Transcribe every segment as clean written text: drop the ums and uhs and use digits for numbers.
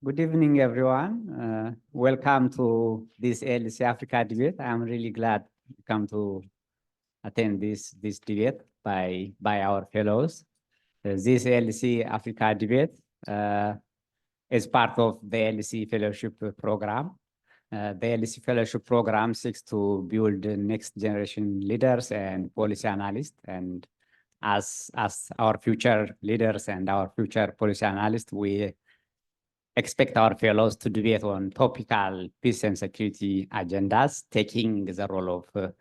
Good evening, everyone. Welcome to this ALC Africa debate. I'm really glad to come to attend this debate by our fellows. This ALC Africa debate is part of the ALC Fellowship Program. The ALC Fellowship Program seeks to build next generation leaders and policy analysts. And as our future leaders and our future policy analysts, we expect our fellows to debate on topical peace and security agendas, taking the role of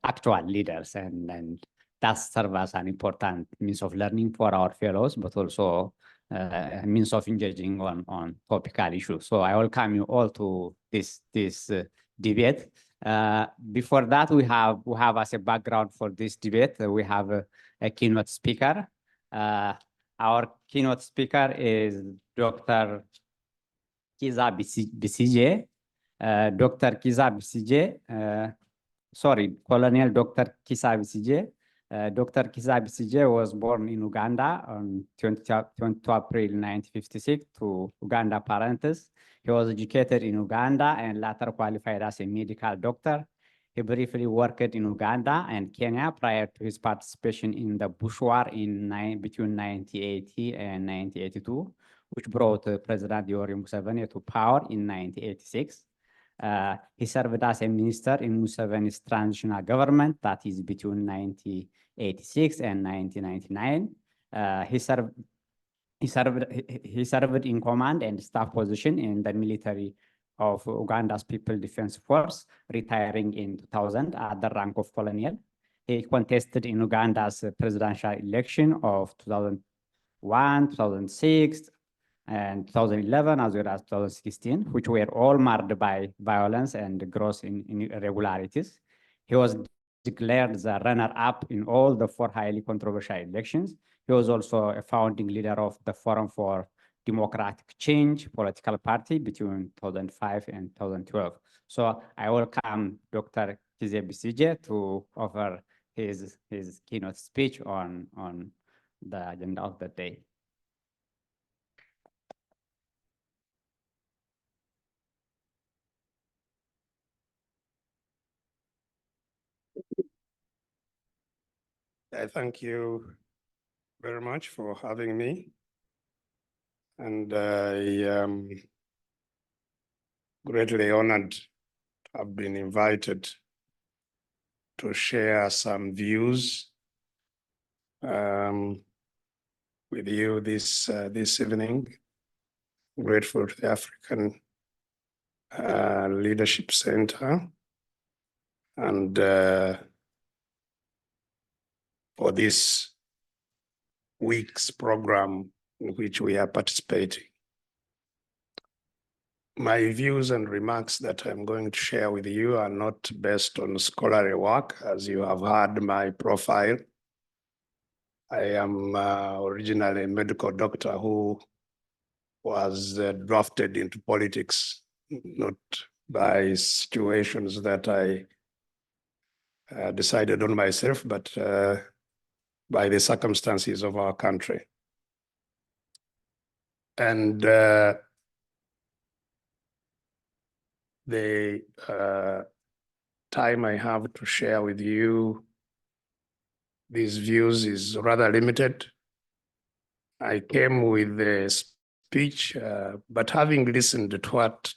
actual leaders. And that serves as an important means of learning for our fellows, but also a means of engaging on topical issues. So I welcome you all to this debate. Before that, we have as a background for this debate, we have a keynote speaker. Our keynote speaker is Dr. Kizza Besigye. Dr. Kizza Besigye, Colonel Dr. Kizza Besigye. Dr. Kizza Besigye was born in Uganda on 20 April 1956 to Uganda parents. He was educated in Uganda and later qualified as a medical doctor. He briefly worked in Uganda and Kenya prior to his participation in the Bush War between 1980 and 1982, which brought President Yoweri Museveni to power in 1986. He served as a minister in Museveni's transitional government, that is between 1986 and 1999. He served in command and staff position in the military of Uganda's People Defense Force, retiring in 2000 at the rank of colonel. He contested in Uganda's presidential election of 2001, 2006, and 2011, as well as 2016, which were all marred by violence and gross irregularities. He was declared the runner-up in all the 4 highly controversial elections. He was also a founding leader of the Forum for Democratic Change political party between 2005 and 2012. So I welcome Dr. Kizza Besigye to offer his keynote speech on the agenda of the day. I thank you very much for having me. And I am greatly honored to have been invited to share some views with you this evening. Grateful to the African Leadership Center and for this week's program in which we are participating. My views and remarks that I'm going to share with you are not based on scholarly work, as you have heard my profile. I am originally a medical doctor who was drafted into politics, not by situations that I decided on myself, but by the circumstances of our country. And the time I have to share with you these views is rather limited. I came with a speech, but having listened to what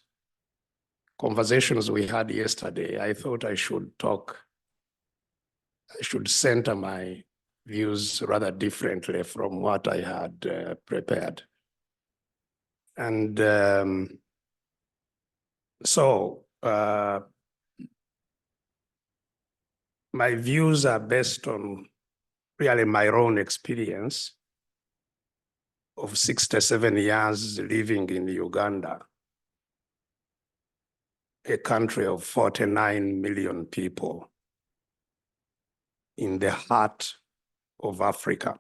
conversations we had yesterday, I thought I should center my views rather differently from what I had prepared. And so my views are based on really my own experience of 67 years living in Uganda, a country of 49 million people in the heart of Africa.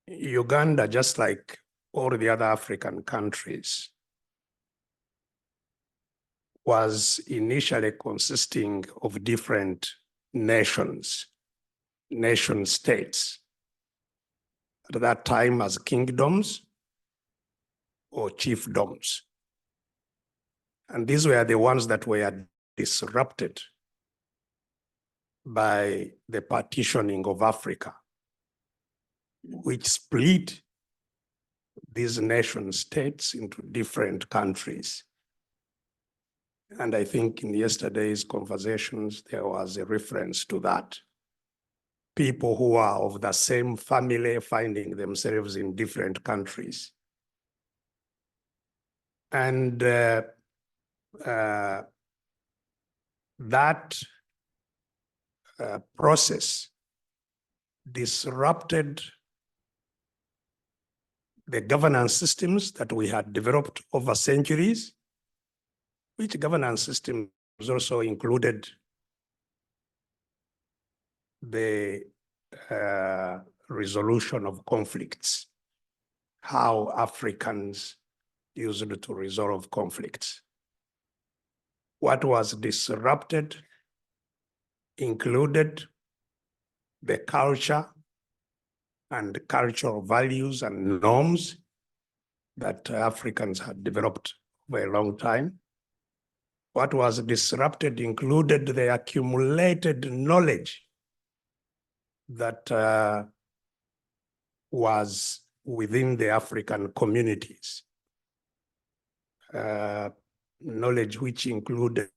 Uganda, just like all the other African countries, was initially consisting of different nation states. At that time as kingdoms, or chiefdoms. And these were the ones that were disrupted by the partitioning of Africa, which split these nation states into different countries. And I think in yesterday's conversations, there was a reference to that. People who are of the same family finding themselves in different countries. And that process disrupted the governance systems that we had developed over centuries, which governance systems also included the resolution of conflicts, how Africans used to resolve conflicts. What was disrupted included the culture and cultural values and norms that Africans had developed for a long time. What was disrupted included the accumulated knowledge that was within the African communities. Knowledge which included,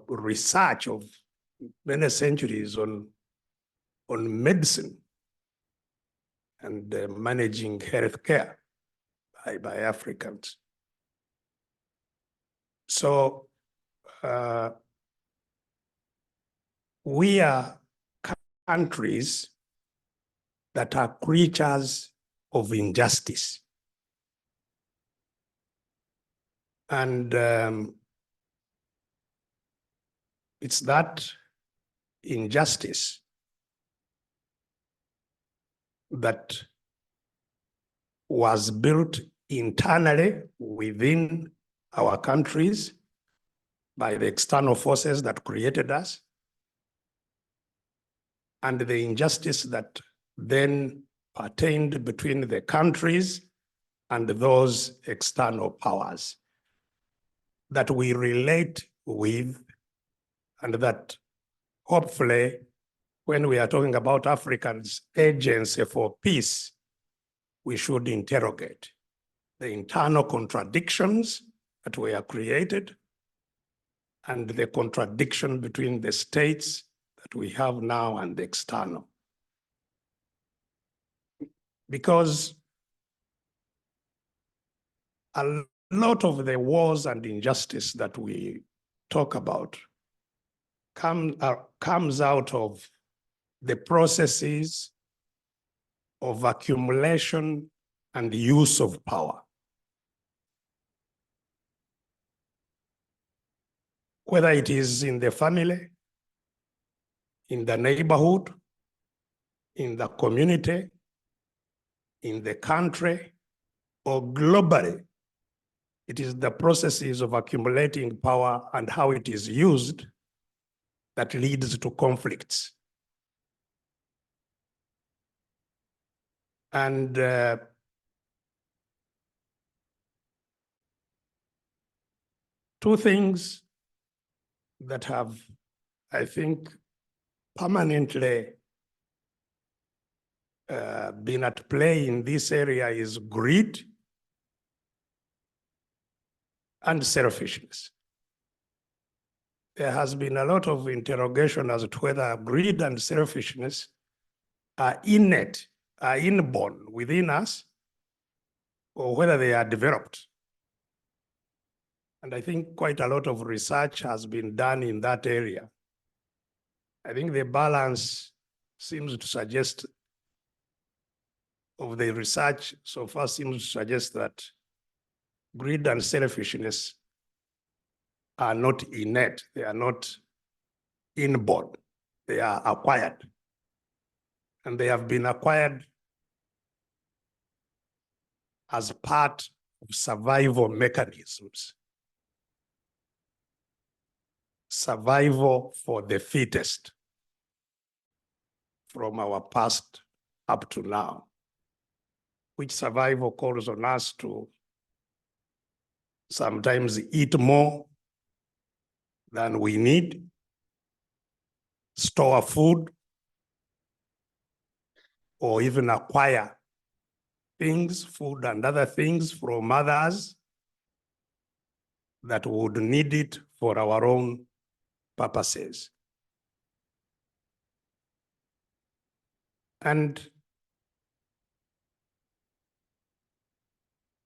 research of many centuries on medicine and managing healthcare by Africans. So we are countries that are creatures of injustice. And it's that injustice that was built internally within our countries by the external forces that created us, and the injustice that then pertained between the countries and those external powers that we relate with, and that hopefully when we are talking about Africans' agency for peace, we should interrogate the internal contradictions that were created and the contradiction between the states that we have now and the external. Because a lot of the wars and injustice that we talk about comes out of the processes of accumulation and use of power. Whether it is in the family, in the neighborhood, in the community, in the country, or globally, it is the processes of accumulating power and how it is used that leads to conflicts. And two things that have, I think, permanently been at play in this area is greed and selfishness. There has been a lot of interrogation as to whether greed and selfishness are innate, are inborn within us, or whether they are developed. And I think quite a lot of research has been done in that area. I think the balance seems to suggest, of the research so far seems to suggest that greed and selfishness are not innate, they are not inborn, they are acquired. And they have been acquired as part of survival mechanisms. Survival for the fittest from our past up to now. which survival calls on us to sometimes eat more than we need, store food, or even acquire things, food and other things from others that would need it for our own purposes. And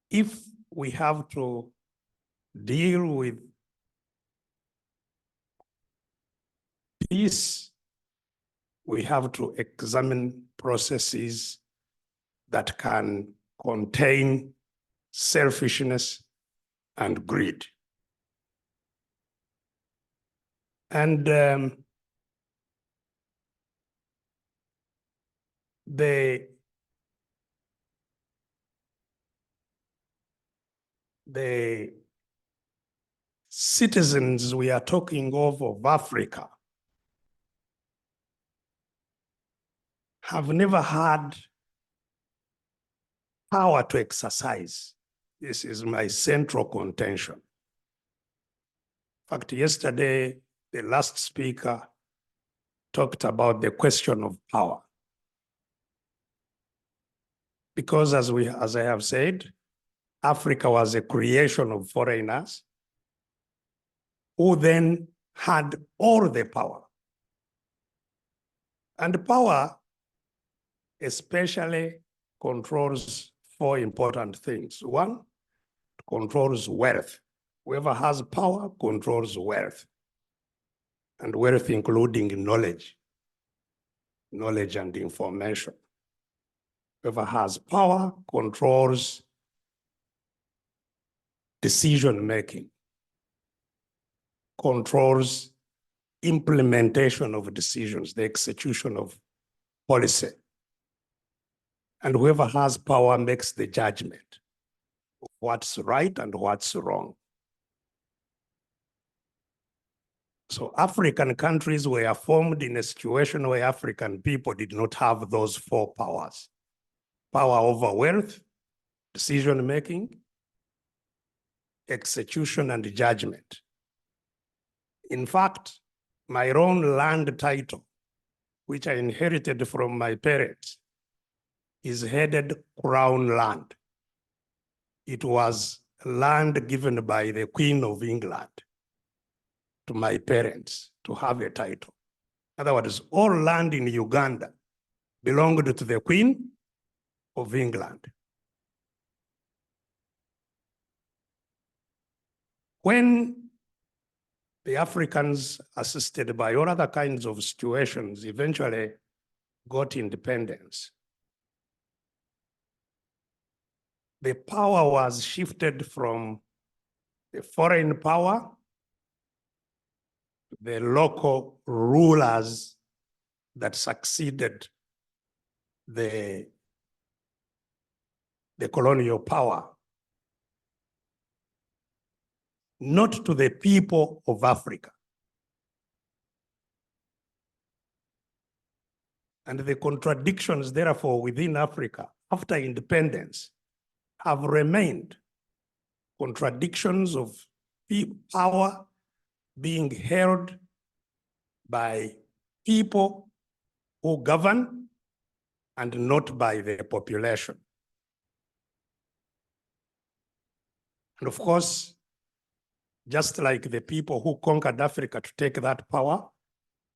if we have to deal with peace, we have to examine processes that can contain selfishness and greed. And the citizens we are talking of Africa have never had power to exercise. This is my central contention. In fact, yesterday, the last speaker talked about the question of power. Because as I have said, Africa was a creation of foreigners who then had all the power. And power especially controls four important things. One, it controls wealth. Whoever has power controls wealth. And wealth including knowledge and information. Whoever has power controls decision-making, controls implementation of decisions, the execution of policy. And whoever has power makes the judgment of what's right and what's wrong. So African countries were formed in a situation where African people did not have those four powers. Power over wealth, decision-making, execution, and judgment. In fact, my own land title, which I inherited from my parents, is headed Crown Land. It was land given by the Queen of England to my parents to have a title. In other words, all land in Uganda belonged to the Queen of England. When the Africans, assisted by all other kinds of situations, eventually got independence, the power was shifted from the foreign power to the local rulers that succeeded the colonial power, not to the people of Africa. And the contradictions, therefore, within Africa after independence have remained. Contradictions of power being held by people who govern and not by the population. And of course, just like the people who conquered Africa to take that power,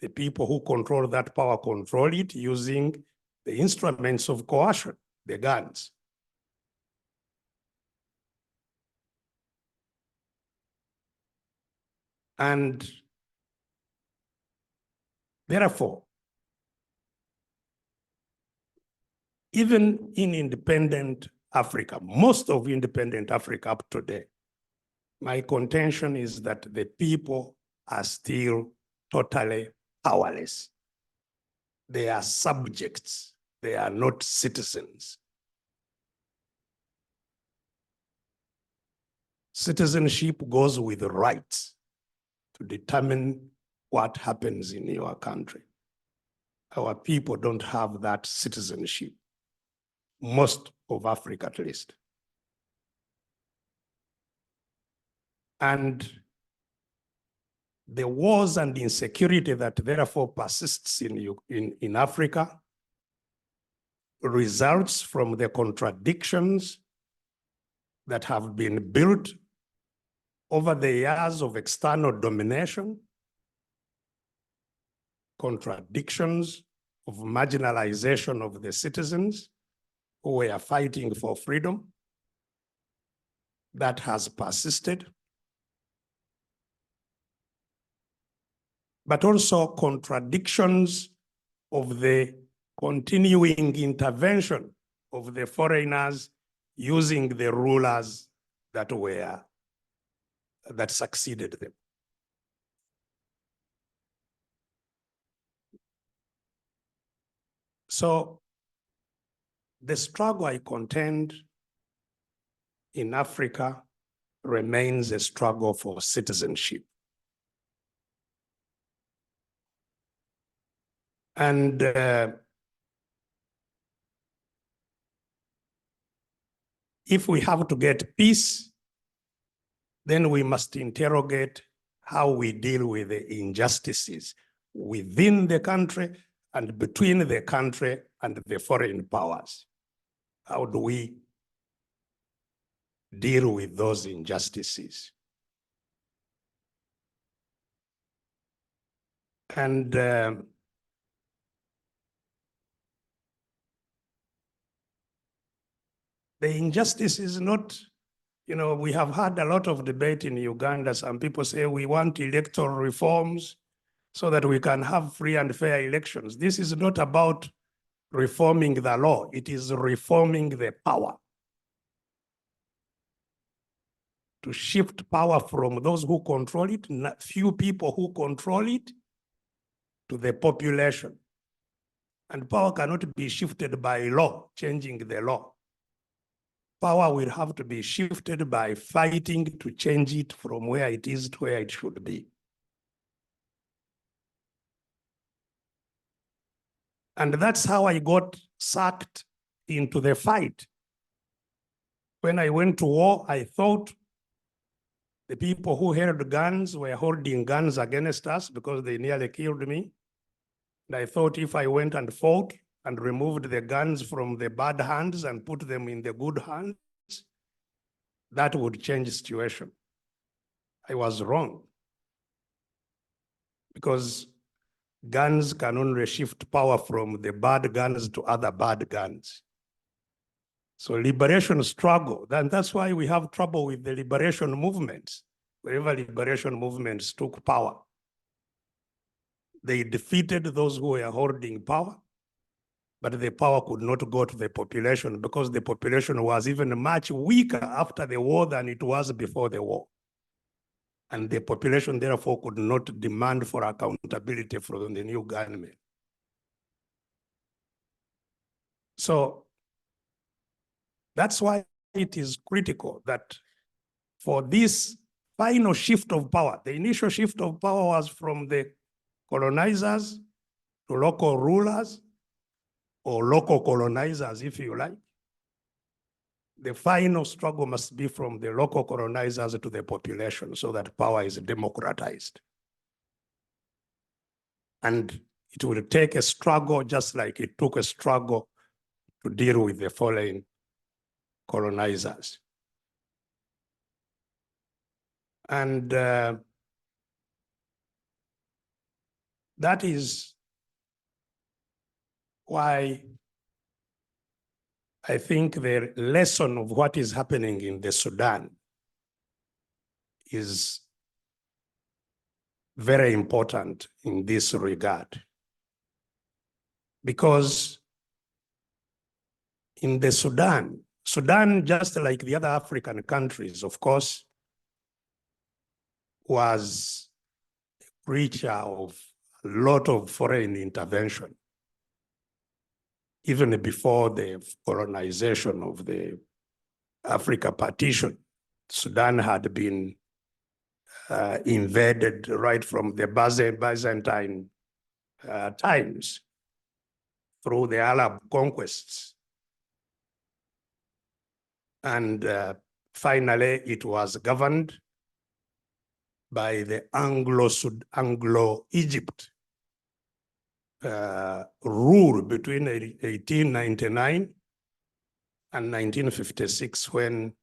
the people who control that power control it using the instruments of coercion, the guns. And therefore, even in independent Africa, most of independent Africa up to today, my contention is that the people are still totally powerless. They are subjects. They are not citizens. Citizenship goes with rights to determine what happens in your country. Our people don't have that citizenship. most of Africa at least. And the wars and insecurity that therefore persists in Africa results from the contradictions that have been built over the years of external domination, contradictions of marginalization of the citizens who were fighting for freedom that has persisted, but also contradictions of the continuing intervention of the foreigners using the rulers that succeeded them. So the struggle I contend in Africa remains a struggle for citizenship. And if we have to get peace, then we must interrogate how we deal with the injustices within the country and between the country and the foreign powers. How do we deal with those injustices? And the injustice is not, we have had a lot of debate in Uganda. Some people say we want electoral reforms so that we can have free and fair elections. This is not about reforming the law. It is reforming the power. To shift power from those who control it, few people who control it, to the population. And power cannot be shifted by law, changing the law. Power will have to be shifted by fighting to change it from where it is to where it should be. And that's how I got sucked into the fight. When I went to war, I thought the people who held guns were holding guns against us because they nearly killed me. And I thought if I went and fought and removed the guns from the bad hands and put them in the good hands, that would change the situation. I was wrong. Because guns can only shift power from the bad guns to other bad guns. So liberation struggle, and that's why we have trouble with the liberation movements. Wherever liberation movements took power, they defeated those who were holding power, but the power could not go to the population because the population was even much weaker after the war than it was before the war. And the population therefore could not demand for accountability from the new government. So that's why it is critical that for this final shift of power, the initial shift of power was from the colonizers to local rulers, or local colonizers, if you like. The final struggle must be from the local colonizers to the population so that power is democratized. And it will take a struggle just like it took a struggle to deal with the foreign colonizers. And that is why I think the lesson of what is happening in the Sudan is very important in this regard. Because in the Sudan, just like the other African countries, of course, was a creature of a lot of foreign intervention. Even before the colonization of the Africa partition, Sudan had been invaded right from the Byzantine times through the Arab conquests. And finally, it was governed by the Anglo-Egypt rule between 1899 and 1956, when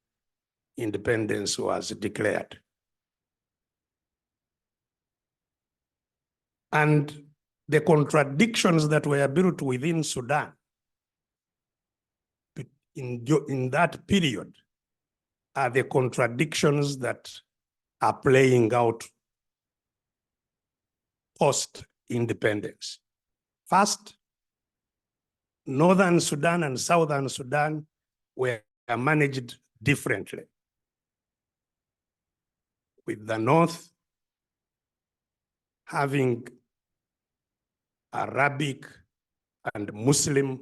independence was declared. And the contradictions that were built within Sudan in that period are the contradictions that are playing out post-independence. First, Northern Sudan and Southern Sudan were managed differently, with the North having Arabic and Muslim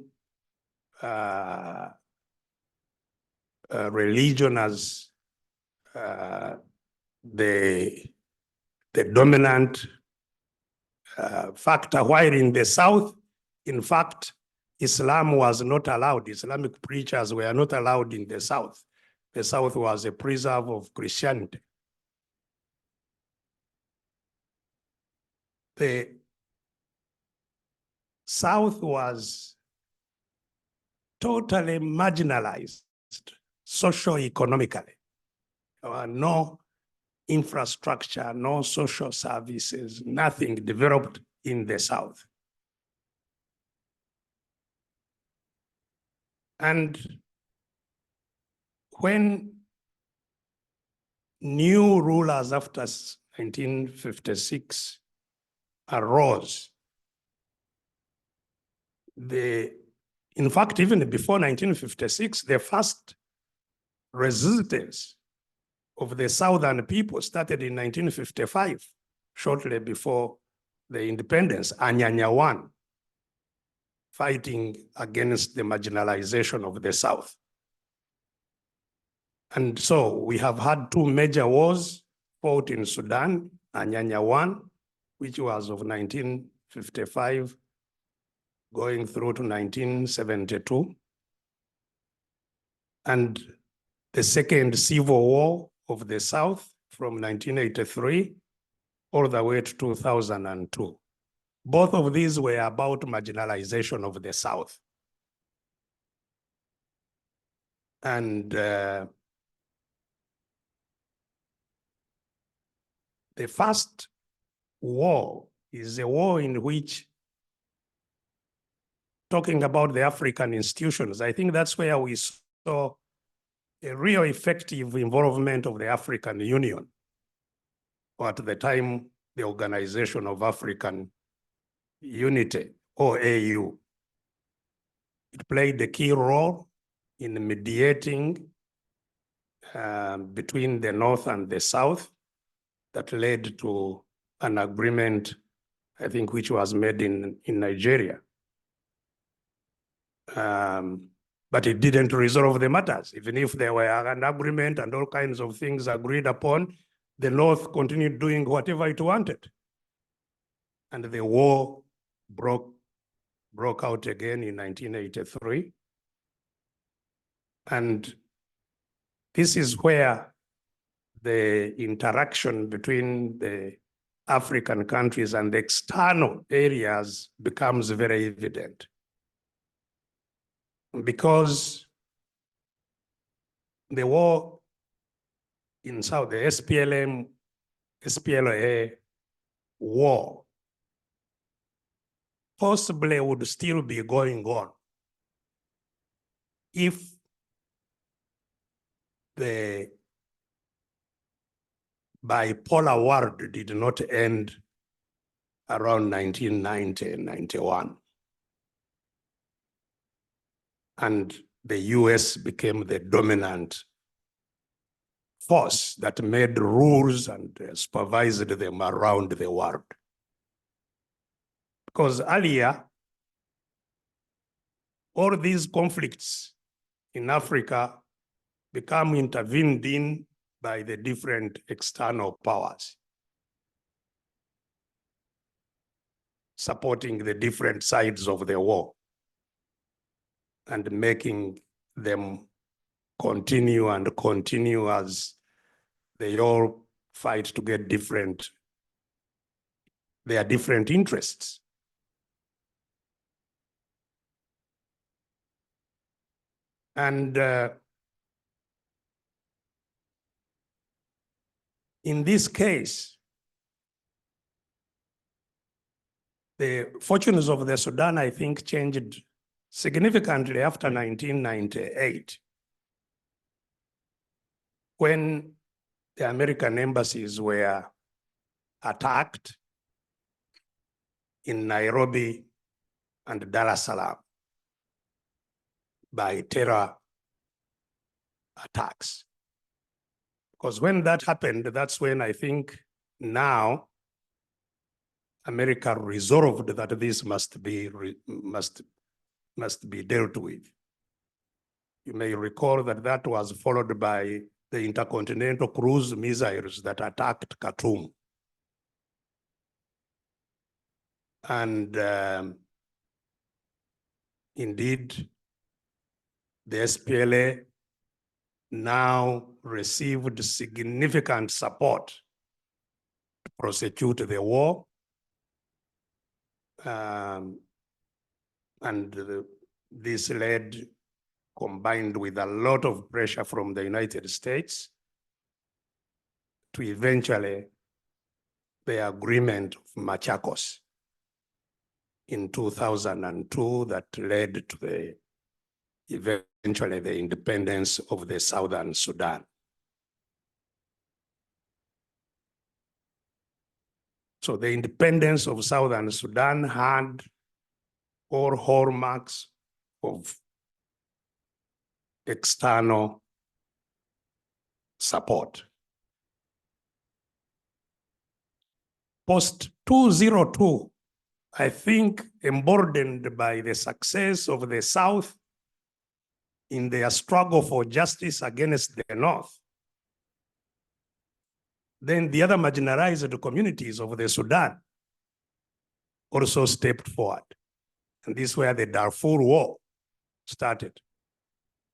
religion as the dominant factor, while in the South, in fact, Islam was not allowed. Islamic preachers were not allowed in the South. The South was a preserve of Christianity. The South was totally marginalized socio-economically. There were no infrastructure, no social services, nothing developed in the South. And when new rulers after 1956 arose, in fact, even before 1956, the first resistance of the Southern people started in 1955, shortly before the independence, Anyanyawan, fighting against the marginalization of the South. And so we have had two major wars fought in Sudan, Anyanyawan, which was of 1955, going through to 1972. And the second civil war of the South from 1983 all the way to 2002. Both of these were about marginalization of the South. And the first war is a war in which, talking about the African institutions, I think that's where we saw a real effective involvement of the African Union, or at the time, the Organization of African Unity, or AU. It played a key role in mediating between the North and the South that led to an agreement, I think, which was made in Nigeria. But it didn't resolve the matters. Even if there were an agreement and all kinds of things agreed upon, the North continued doing whatever it wanted. And the war broke out again in 1983. And this is where the interaction between the African countries and the external areas becomes very evident. Because the war in South, the SPLA war, possibly would still be going on if the bipolar world did not end around 1990 and 91. And the US became the dominant force that made rules and supervised them around the world. Because earlier, all these conflicts in Africa become intervened in by the different external powers, supporting the different sides of the war and making them continue and continue as they all fight to get their different interests. And in this case, the fortunes of the Sudan, I think, changed significantly after 1998, when the American embassies were attacked in Nairobi and Dar es Salaam by terror attacks. Because when that happened, that's when I think now America resolved that this must be dealt with. You may recall that that was followed by the intercontinental cruise missiles that attacked Khartoum. And indeed, the SPLA now received significant support to prosecute the war. This led, combined with a lot of pressure from the United States, to eventually the agreement of Machakos in 2002 that led to eventually the independence of the Southern Sudan. So the independence of Southern Sudan had all hallmarks of external support. Post-2002, I think, emboldened by the success of the South in their struggle for justice against the North, then the other marginalized communities of the Sudan also stepped forward. And this is where the Darfur War started.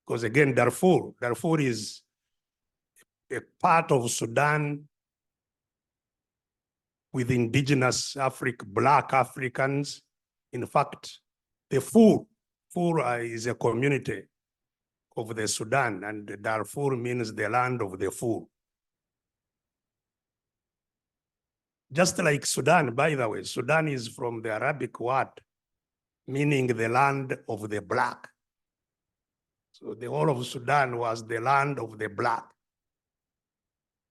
Because again, Darfur is a part of Sudan with indigenous Black Africans. In fact, the Fur is a community of the Sudan, and Darfur means the land of the Fur. Just like Sudan, by the way, Sudan is from the Arabic word meaning the land of the Black. So the whole of Sudan was the land of the Black,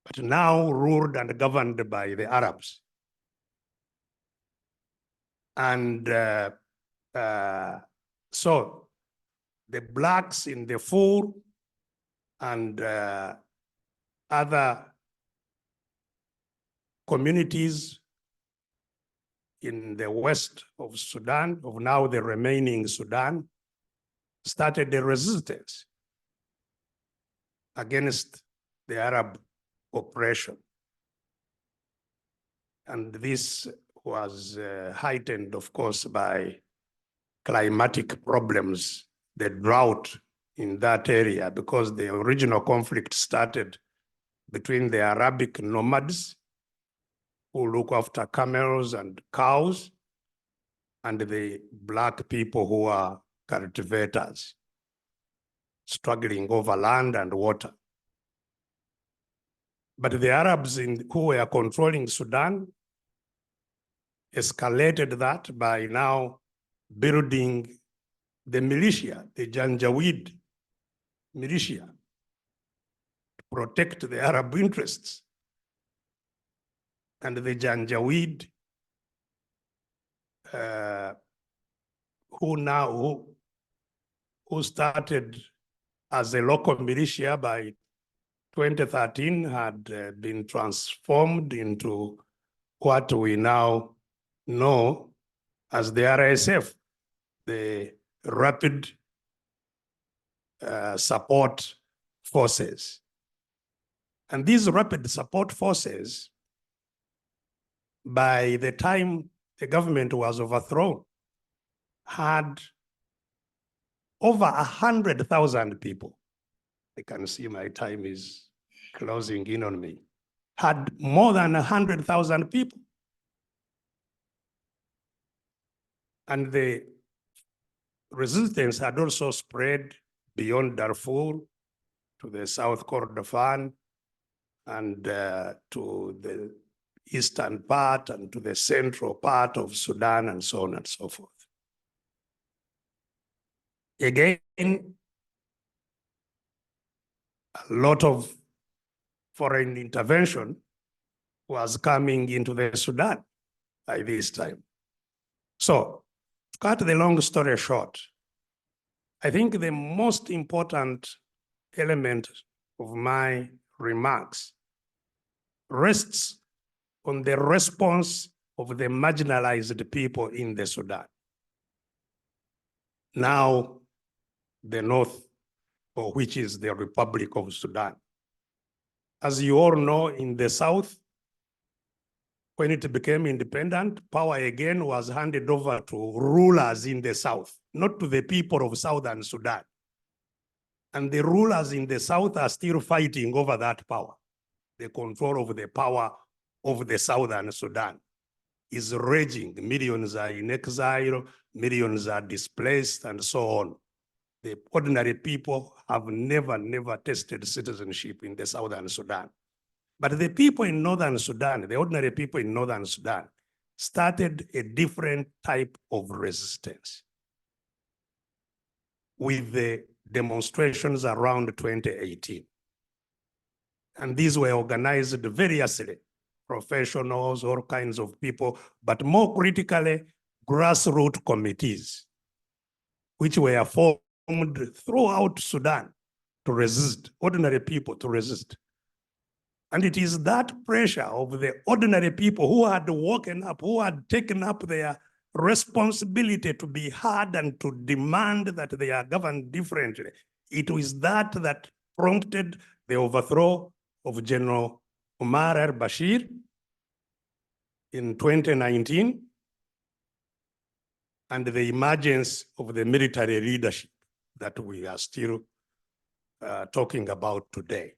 but now ruled and governed by the Arabs. And so the Blacks in the Fur and other communities in the west of Sudan, of now the remaining Sudan, started a resistance against the Arab oppression. And this was heightened, of course, by climatic problems, the drought in that area, because the original conflict started between the Arabic nomads who look after camels and cows, and the Black people who are cultivators, struggling over land and water. But the Arabs who were controlling Sudan escalated that by now building the militia, the Janjaweed militia, to protect the Arab interests. And the Janjaweed, who started as a local militia by 2013, had been transformed into what we now know as the RSF, the Rapid Support Forces. And these Rapid Support Forces, by the time the government was overthrown, had over 100,000 people. I can see my time is closing in on me, had more than 100,000 people. And the resistance had also spread beyond Darfur to the South Kordofan and to the eastern part and to the central part of Sudan and so on and so forth. Again, a lot of foreign intervention was coming into the Sudan by this time. So, to cut the long story short, I think the most important element of my remarks rests on the response of the marginalized people in the Sudan. Now, the North, or which is the Republic of Sudan. As you all know, in the South, when it became independent, power again was handed over to rulers in the South, not to the people of Southern Sudan. And the rulers in the South are still fighting over that power. The control of the power of the Southern Sudan is raging. Millions are in exile, millions are displaced, and so on. The ordinary people have never tasted citizenship in the Southern Sudan. But the people in Northern Sudan, the ordinary people in Northern Sudan, started a different type of resistance with the demonstrations around 2018. And these were organized variously, professionals, all kinds of people, but more critically, grassroots committees, which were formed throughout Sudan to resist, ordinary people to resist. And it is that pressure of the ordinary people who had woken up, who had taken up their responsibility to be heard and to demand that they are governed differently. It was that prompted the overthrow of General Omar al-Bashir in 2019 and the emergence of the military leadership that we are still talking about today.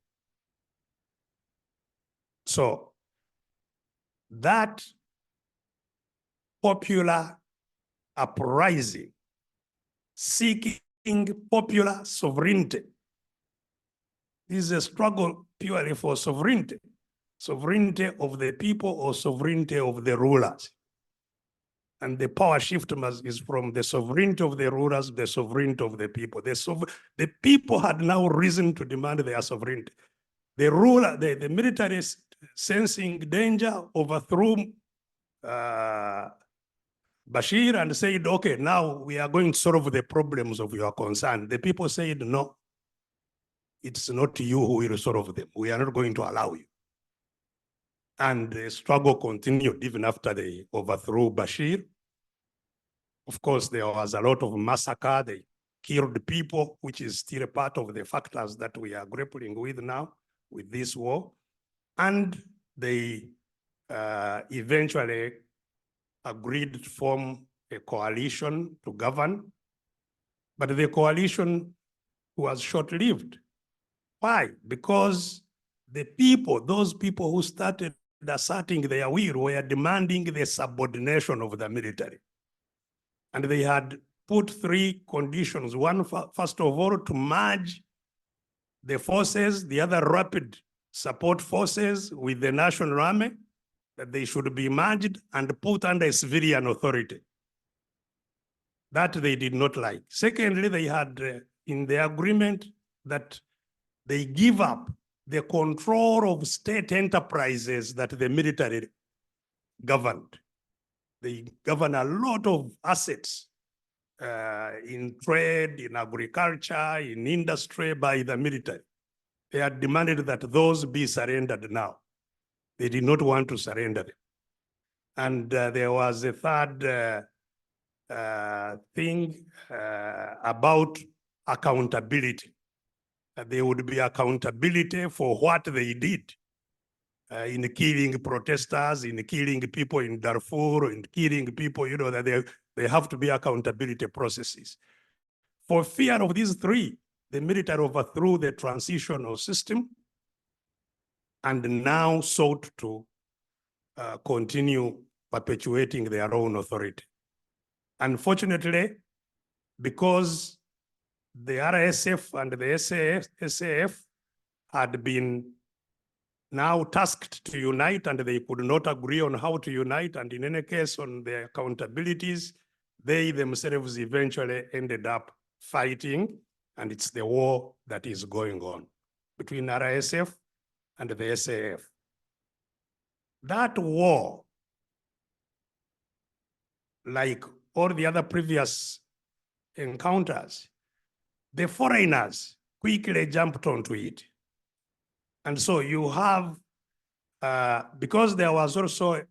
So that popular uprising, seeking popular sovereignty, is a struggle purely for sovereignty, sovereignty of the people or sovereignty of the rulers. And the power shift is from the sovereignty of the rulers to the sovereignty of the people. The people had now risen to demand their sovereignty. The ruler, the military, sensing danger, overthrew Bashir and said, okay, now we are going to solve the problems of your concern. The people said, no, it's not you who will solve them. We are not going to allow you. And the struggle continued even after they overthrew Bashir. Of course, there was a lot of massacre. They killed people, which is still a part of the factors that we are grappling with now with this war. And they eventually agreed to form a coalition to govern. But the coalition was short-lived. Why? Because the people, those people who started asserting their will were demanding the subordination of the military. And they had put three conditions. One, first of all, to merge the forces, the other rapid support forces with the national army, that they should be merged and put under a civilian authority. That they did not like. Secondly, they had in the agreement that they give up the control of state enterprises that the military governed. They govern a lot of assets in trade, in agriculture, in industry by the military. They had demanded that those be surrendered now. They did not want to surrender them. And there was a third thing about accountability. There would be accountability for what they did in killing protesters, in killing people in Darfur, in killing people, you know, that they have to be accountability processes. For fear of these three, the military overthrew the transitional system and now sought to continue perpetuating their own authority. Unfortunately, because the RSF and the SAF had been now tasked to unite and they could not agree on how to unite, and in any case on their accountabilities, they themselves eventually ended up fighting, and it's the war that is going on between RSF and the SAF. That war, like all the other previous encounters, the foreigners quickly jumped onto it. And so you have, because there was also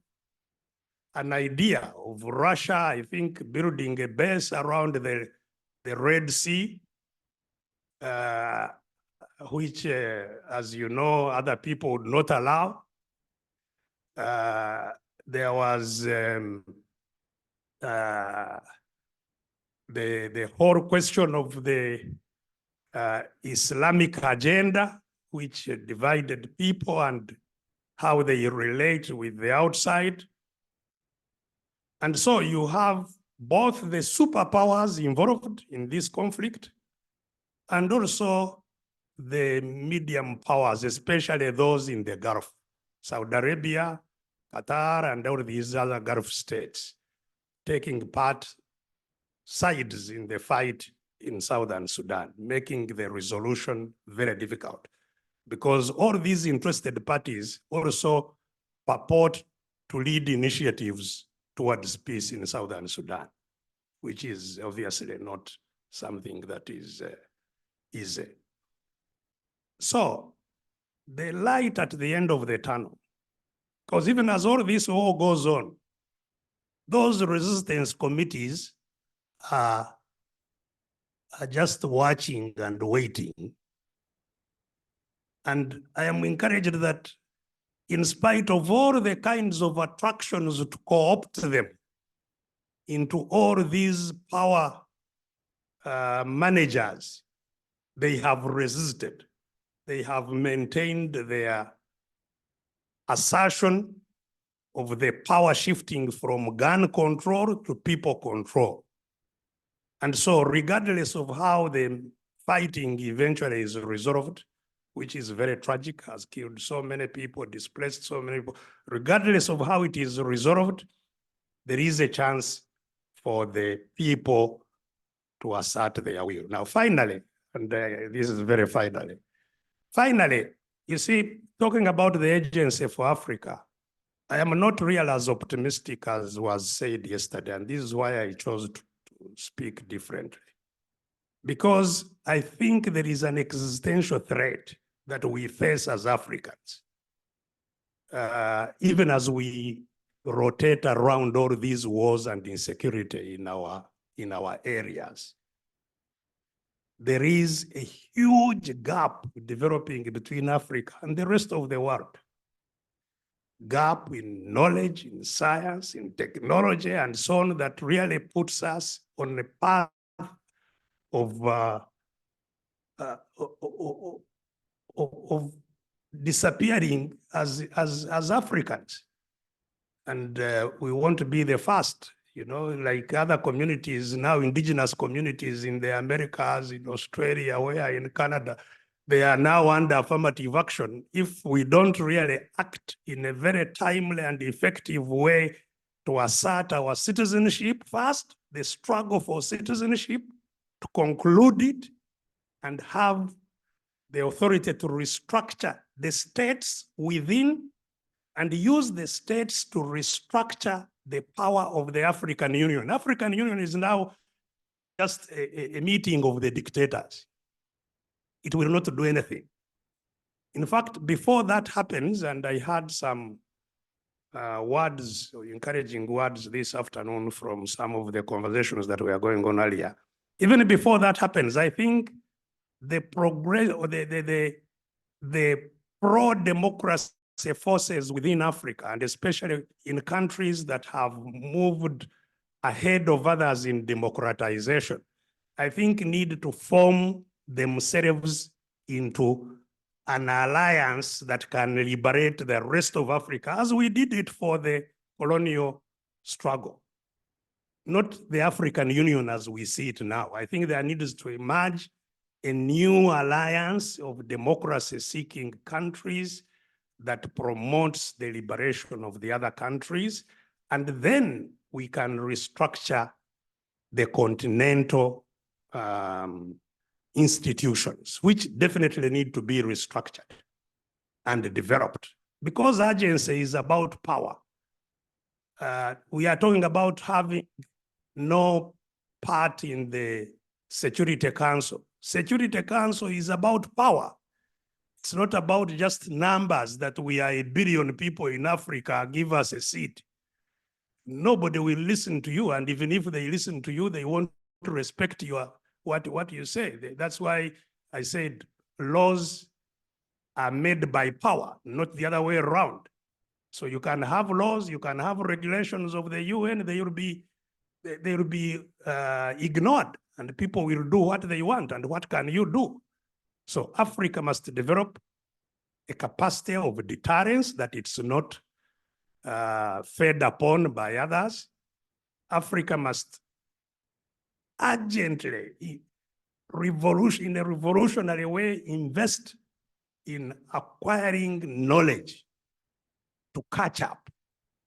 an idea of Russia, I think, building a base around the Red Sea, which, as you know, other people would not allow. There was the whole question of the Islamic agenda, which divided people and how they relate with the outside. And so you have both the superpowers involved in this conflict and also the medium powers, especially those in the Gulf, Saudi Arabia, Qatar, and all these other Gulf states taking part sides in the fight in Southern Sudan, making the resolution very difficult, because all these interested parties also purport to lead initiatives towards peace in Southern Sudan, which is obviously not something that is easy. So the light at the end of the tunnel, because even as all this war goes on, those resistance committees are just watching and waiting. And I am encouraged that in spite of all the kinds of attractions to co-opt them into all these power managers, they have resisted. They have maintained their assertion of the power shifting from gun control to people control. And so regardless of how the fighting eventually is resolved, which is very tragic, has killed so many people, displaced so many people, regardless of how it is resolved, there is a chance for the people to assert their will. Now, finally, and this is very finally, you see, talking about the Agency for Africa, I am not really as optimistic as was said yesterday, and this is why I chose to speak differently. Because I think there is an existential threat that we face as Africans, even as we rotate around all these wars and insecurity in our areas. There is a huge gap developing between Africa and the rest of the world. Gap in knowledge, in science, in technology, and so on, that really puts us on a path of disappearing as Africans. And we want to be the first, you know, like other communities now, indigenous communities in the Americas, in Australia, where in Canada, they are now under affirmative action. If we don't really act in a very timely and effective way to assert our citizenship first, the struggle for citizenship, to conclude it, and have the authority to restructure the states within and use the states to restructure the power of the African Union. African Union is now just a meeting of the dictators. It will not do anything. In fact, before that happens, and I had some words, encouraging words this afternoon from some of the conversations that were going on earlier. Even before that happens, I think the progress or the pro-democracy forces within Africa, and especially in countries that have moved ahead of others in democratization, I think need to form themselves into an alliance that can liberate the rest of Africa, as we did it for the colonial struggle. Not the African Union as we see it now. I think there needs to emerge a new alliance of democracy-seeking countries that promotes the liberation of the other countries, and then we can restructure the continental institutions, which definitely need to be restructured and developed, because agency is about power. We are talking about having no part in the Security Council. Security Council is about power. It's not about just numbers that we are 1 billion people in Africa, give us a seat. Nobody will listen to you, and even if they listen to you, they won't respect your what you say. That's why I said laws are made by power, not the other way around. So you can have laws, you can have regulations of the UN, they will be ignored, and people will do what they want. And what can you do? So Africa must develop a capacity of deterrence, that it's not fed upon by others. Africa must urgently, in a revolutionary way, invest in acquiring knowledge to catch up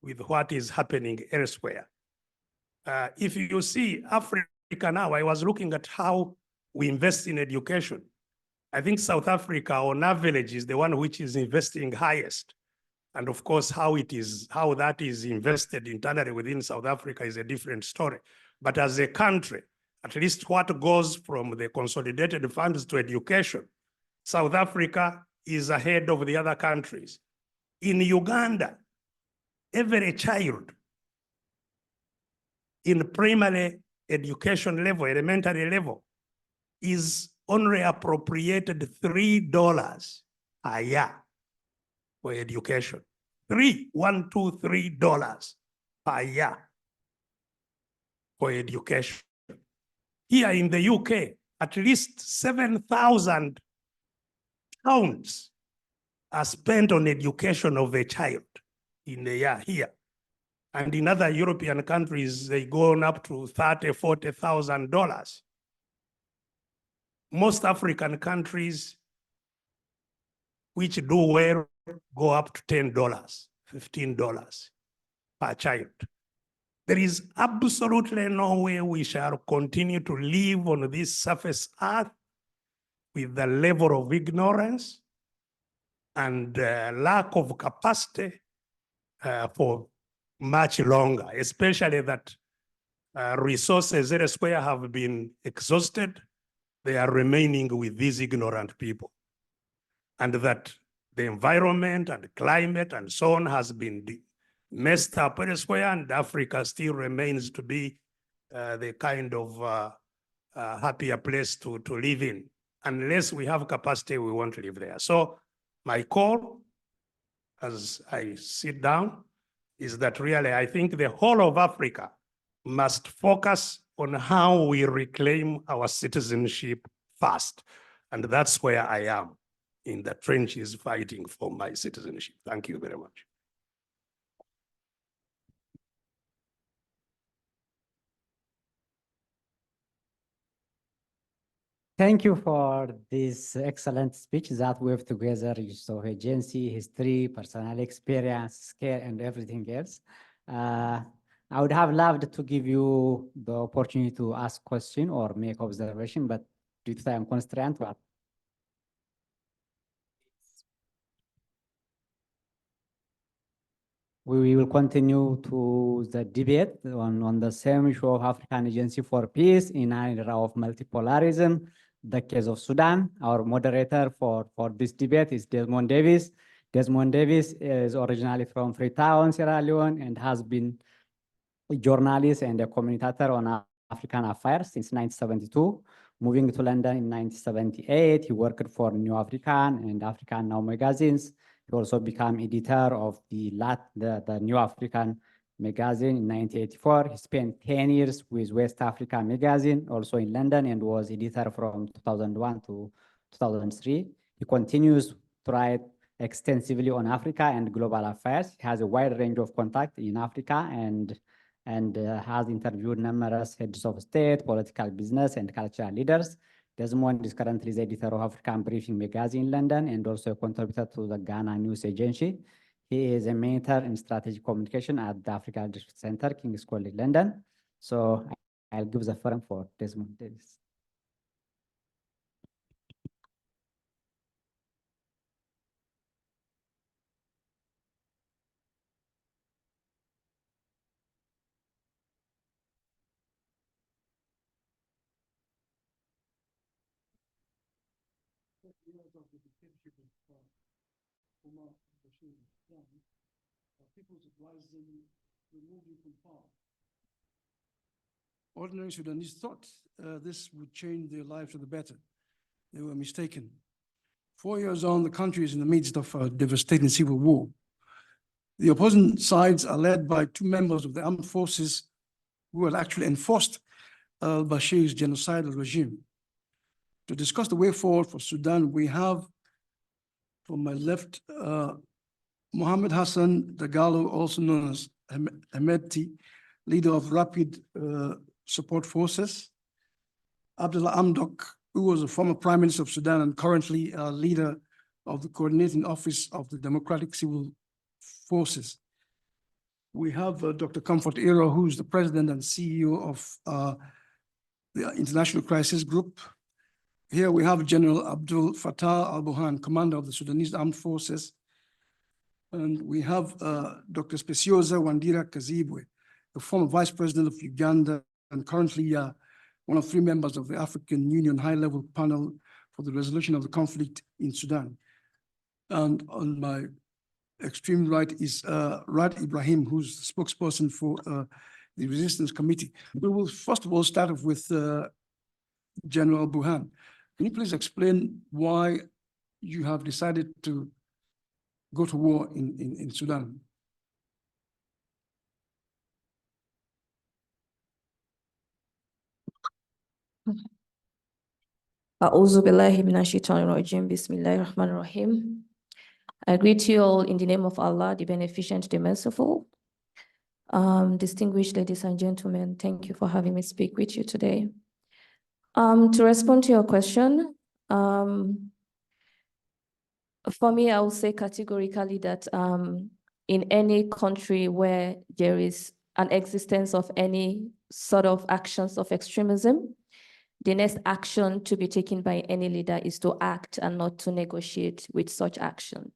with what is happening elsewhere. If you see Africa now, I was looking at how we invest in education. I think South Africa, on average, is the one which is investing highest. And of course, how that is invested internally within South Africa is a different story. But as a country, at least what goes from the consolidated funds to education, South Africa is ahead of the other countries. In Uganda, every child in primary education level, elementary level, is only appropriated $3 a year for education. $3 per year for education. Here in the UK, at least 7,000 pounds are spent on education of a child in a year here. And in other European countries, they go on up to $30,000, $40,000. Most African countries which do well go up to $10, $15 per child. There is absolutely no way we shall continue to live on this surface earth with the level of ignorance and lack of capacity for much longer, especially that resources elsewhere have been exhausted. They are remaining with these ignorant people. And that the environment and climate and so on has been messed up elsewhere, and Africa still remains to be the kind of happier place to live in. Unless we have capacity, we won't live there. So my call, as I sit down, is that really I think the whole of Africa must focus on how we reclaim our citizenship first. And that's where I am, in the trenches fighting for my citizenship. Thank you very much. Thank you for this excellent speech that we have together. So agency, history, personal experience, scale, and everything else. I would have loved to give you the opportunity to ask question or make observation, but due to time constraint, we will continue to the debate on the same issue of African Agency for Peace in an era of multipolarism, the case of Sudan. Our moderator for this debate is Desmond Davis. Desmond Davis is originally from Freetown, Sierra Leone, and has been a journalist and a commentator on African affairs since 1972. Moving to London in 1978, he worked for New African and African Now magazines. He also became editor of the New African magazine in 1984. He spent 10 years with West Africa magazine, also in London, and was editor from 2001 to 2003. He continues to write extensively on Africa and global affairs. He has a wide range of contacts in Africa and has interviewed numerous heads of state, political, business, and cultural leaders. Desmond is currently the editor of African Briefing magazine in London and also a contributor to the Ghana News Agency. He is a mentor in strategic communication at the Africa Leadership Center, King's College London. So I'll give the forum for Desmond Davis. Ordinary Sudanese thought this would change their lives for the better. They were mistaken. 4 years on, the country is in the midst of a devastating civil war. The opposing sides are led by two members of the armed forces who had actually enforced al-Bashir's genocidal regime. To discuss the way forward for Sudan, we have, from my left, Mohammed Hassan Dagalo, also known as Hemedti, leader of Rapid Support Forces, Abdullah Hamdok, who was a former Prime Minister of Sudan and currently leader of the Coordinating Office of the Democratic Civil Forces. We have Dr. Comfort Ero, who is the President and CEO of the International Crisis Group. Here we have General Abdul Fattah al-Burhan, Commander of the Sudanese Armed Forces. And we have Dr. Speciosa Wandira Kazibwe, the former Vice President of Uganda and currently one of 3 members of the African Union High-Level Panel for the Resolution of the Conflict in Sudan. And on my extreme right is Rad Ibrahim, who's the spokesperson for the Resistance Committee. We will first of all start off with General Burhan. Can you please explain why you have decided to go to war in Sudan? A'udhu billahi minash shaitanir rajim. Bismillahir Rahmanir Rahim. I greet you all in the name of Allah, the Beneficent, the Merciful. Distinguished ladies and gentlemen, thank you for having me speak with you today. To respond to your question, for me, I will say categorically that in any country where there is an existence of any sort of actions of extremism, the next action to be taken by any leader is to act and not to negotiate with such action.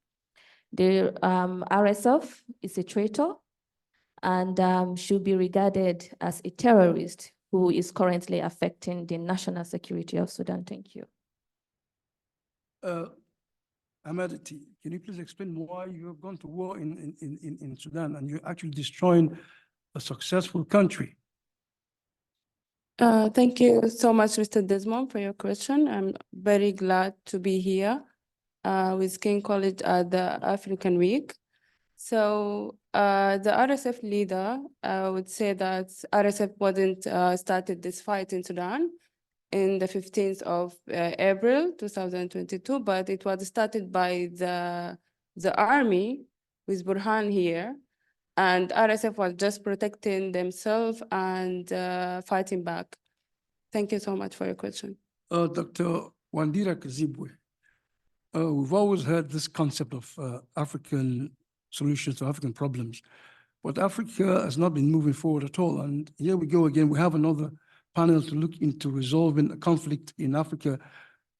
The RSF is a traitor and should be regarded as a terrorist who is currently affecting the national security of Sudan. Thank you. Ahmadati, can you please explain why you have gone to war in Sudan and you're actually destroying a successful country? Thank you so much, Mr. Desmond, for your question. I'm very glad to be here with King College at the African Week. So the RSF leader would say that RSF wasn't started this fight in Sudan in the 15th of April 2022, but it was started by the army with Burhan here. And RSF was just protecting themselves and fighting back. Thank you so much for your question. Dr. Wandira Kazibwe, we've always heard this concept of African solutions to African problems, but Africa has not been moving forward at all. And here we go again. We have another panel to look into resolving a conflict in Africa,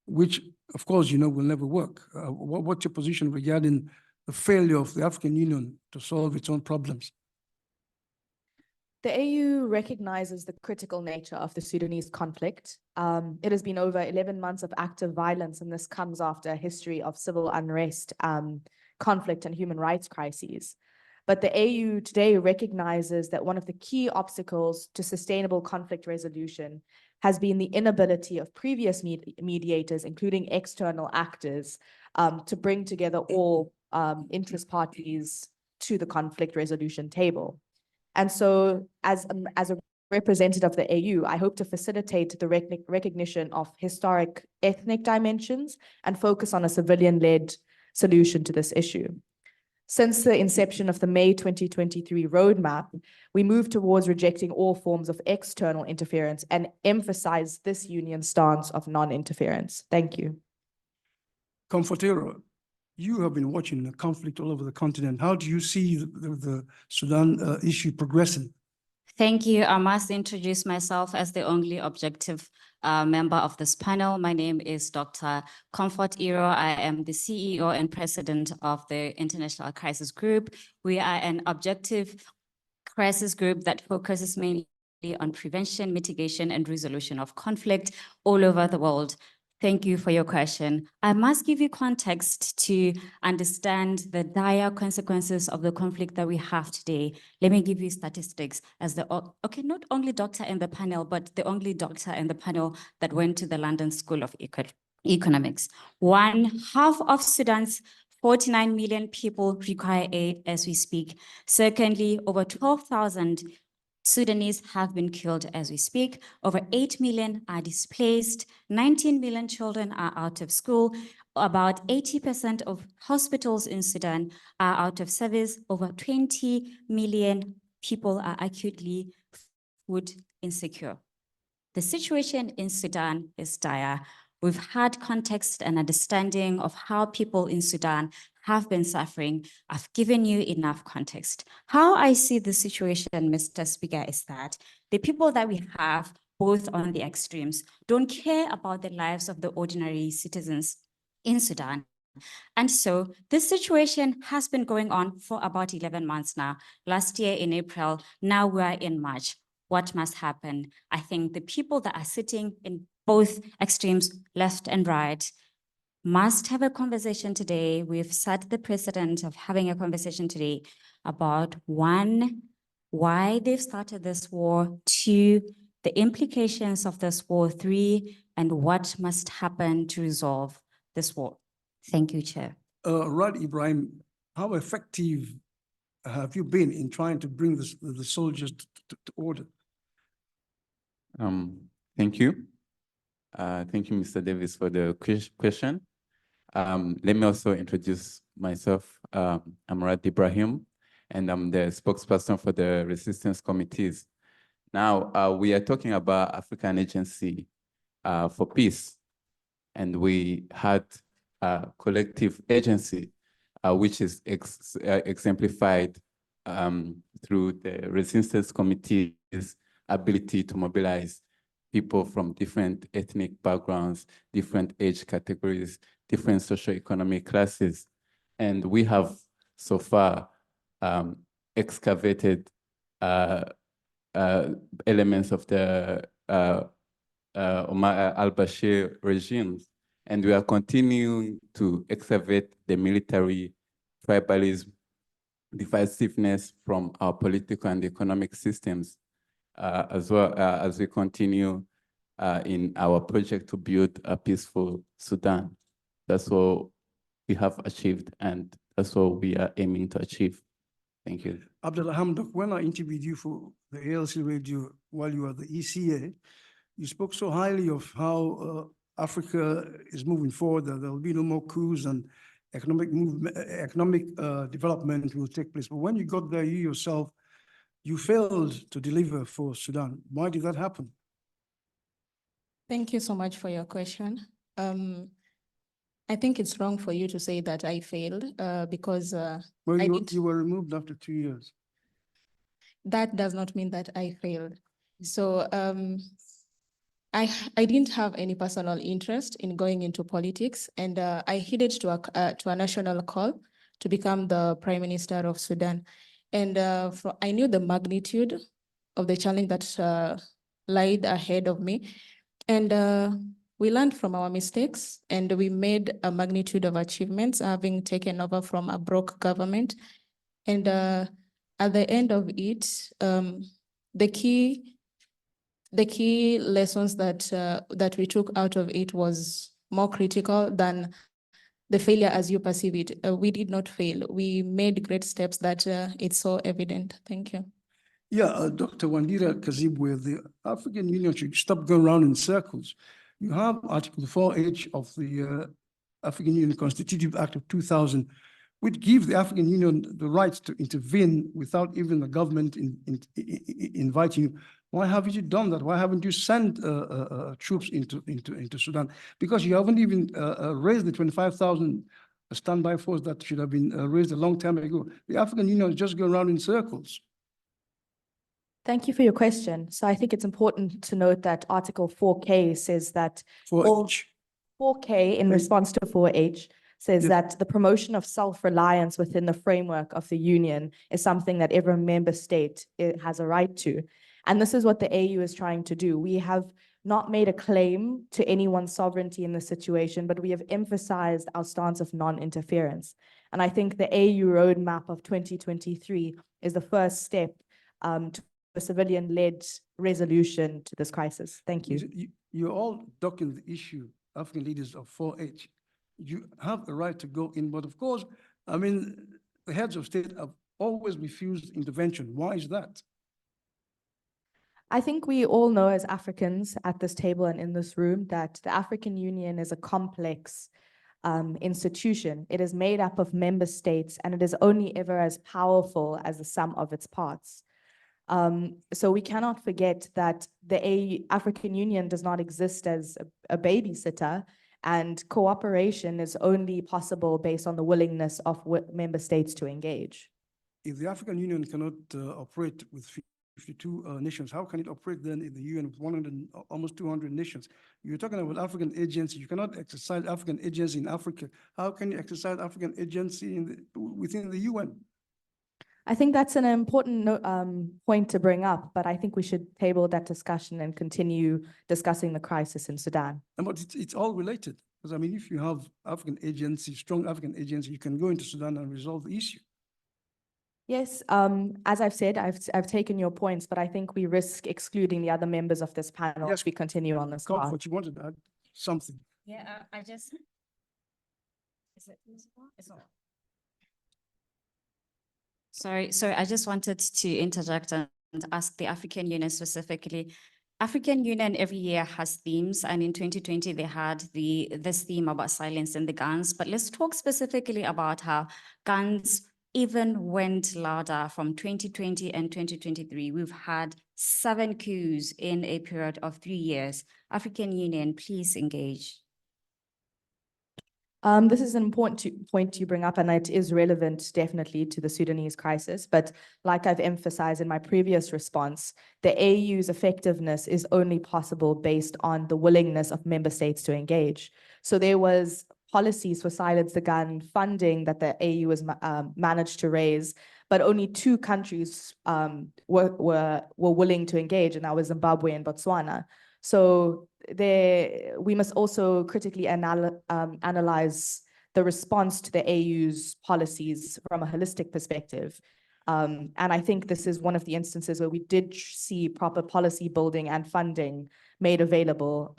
which, of course, you know, will never work. What's your position regarding the failure of the African Union to solve its own problems? The AU recognizes the critical nature of the Sudanese conflict. It has been over 11 months of active violence, and this comes after a history of civil unrest, conflict, and human rights crises. But the AU today recognizes that one of the key obstacles to sustainable conflict resolution has been the inability of previous mediators, including external actors, to bring together all interest parties to the conflict resolution table. And so as a representative of the AU, I hope to facilitate the recognition of historic ethnic dimensions and focus on a civilian-led solution to this issue. Since the inception of the May 2023 roadmap, we moved towards rejecting all forms of external interference and emphasize this union stance of non-interference. Thank you. Comfortero, you have been watching the conflict all over the continent. How do you see the Sudan issue progressing? Thank you. I must introduce myself as the only objective member of this panel. My name is Dr. Comfort Iro. I am the CEO and president of the International Crisis Group. We are an objective crisis group that focuses mainly on prevention, mitigation, and resolution of conflict all over the world. Thank you for your question. I must give you context to understand the dire consequences of the conflict that we have today. Let me give you statistics as not only doctor in the panel, but the only doctor in the panel that went to the London School of Economics. 1/2 of Sudan's 49 million people require aid as we speak. Secondly, over 12,000 Sudanese have been killed as we speak. Over 8 million are displaced. 19 million children are out of school. About 80% of hospitals in Sudan are out of service. Over 20 million people are acutely food insecure. The situation in Sudan is dire. We've had context and understanding of how people in Sudan have been suffering. I've given you enough context. How I see the situation, Mr. Speaker, is that the people that we have, both on the extremes, don't care about the lives of the ordinary citizens in Sudan. And so this situation has been going on for about 11 months now. Last year in April, now we're in March. What must happen? I think the people that are sitting in both extremes, left and right, must have a conversation today. We've set the precedent of having a conversation today about 1, why they've started this war, 2, the implications of this war, 3, and what must happen to resolve this war. Thank you, Chair. Rad Ibrahim, how effective have you been in trying to bring the soldiers to order? Thank you. Thank you, Mr. Davis, for the question. Let me also introduce myself. I'm Rad Ibrahim, and I'm the spokesperson for the resistance committees. Now, we are talking about African Agency for Peace, and we had a collective agency, which is exemplified through the resistance committee's ability to mobilize people from different ethnic backgrounds, different age categories, different socioeconomic classes. And we have so far excavated elements of the Omar al-Bashir regimes. And we are continuing to excavate the military tribalism, divisiveness from our political and economic systems, as well as we continue in our project to build a peaceful Sudan. That's what we have achieved, and that's what we are aiming to achieve. Thank you. Abdullah Hamdok, when I interviewed you for the ALC radio while you were at the ECA, you spoke so highly of how Africa is moving forward, that there will be no more coups and economic development will take place. But when you got there, you yourself, you failed to deliver for Sudan. Why did that happen? Thank you so much for your question. I think it's wrong for you to say that I failed because well, you were removed after 2 years. That does not mean that I failed. So I didn't have any personal interest in going into politics, and I headed to a national call to become the Prime Minister of Sudan. And I knew the magnitude of the challenge that lied ahead of me. And we learned from our mistakes, and we made a magnitude of achievements, having taken over from a broke government. And at the end of it, the key lessons that we took out of it was more critical than the failure as you perceive it. We did not fail. We made great steps that it's so evident. Thank you. Yeah, Dr. Wandira Kazibwe, the African Union should stop going around in circles. You have Article 4H of the African Union Constitutive Act of 2000, which gives the African Union the right to intervene without even the government inviting you. Why haven't you done that? Why haven't you sent troops into Sudan? Because you haven't even raised the 25,000 standby force that should have been raised a long time ago. The African Union is just going around in circles. Thank you for your question. So I think it's important to note that Article 4K says that 4H. 4K in response to 4H says Yes. that the promotion of self-reliance within the framework of the union is something that every member state has a right to. And this is what the AU is trying to do. We have not made a claim to anyone's sovereignty in this situation, but we have emphasized our stance of non-interference. And I think the AU roadmap of 2023 is the first step to a civilian-led resolution to this crisis. Thank you. You're all docking the issue, African leaders of 4H. You have the right to go in, but of course, I mean, the heads of state have always refused intervention. Why is that? I think we all know as Africans at this table and in this room that the African Union is a complex institution. It is made up of member states, and it is only ever as powerful as the sum of its parts. So we cannot forget that the African Union does not exist as a babysitter, and cooperation is only possible based on the willingness of member states to engage. If the African Union cannot operate with 52 nations, how can it operate then in the UN with 100, almost 200 nations? You're talking about African agency. You cannot exercise African agency in Africa. How can you exercise African agency within the UN? I think that's an important point to bring up, but I think we should table that discussion and continue discussing the crisis in Sudan. But it's all related, because I mean, if you have African agency, strong African agency, you can go into Sudan and resolve the issue. Yes, as I've said, I've taken your points, but I think we risk excluding the other members of this panel Yes, if we continue on this path. Comfort, you wanted to add something. Yeah, I just. Is it? It's not. Sorry, I just wanted to interject and ask the African Union specifically. African Union every year has themes, and in 2020 they had this theme about silencing the guns. But let's talk specifically about how guns even went louder from 2020 and 2023. We've had 7 coups in a period of 3 years. African Union, please engage. This is an important point you bring up, and it is relevant definitely to the Sudanese crisis. But like I've emphasized in my previous response, the AU's effectiveness is only possible based on the willingness of member states to engage. So there was policies for silence the gun funding that the AU has managed to raise, but only 2 countries were willing to engage, and that was Zimbabwe and Botswana. So we must also critically analyze the response to the AU's policies from a holistic perspective. And I think this is one of the instances where we did see proper policy building and funding made available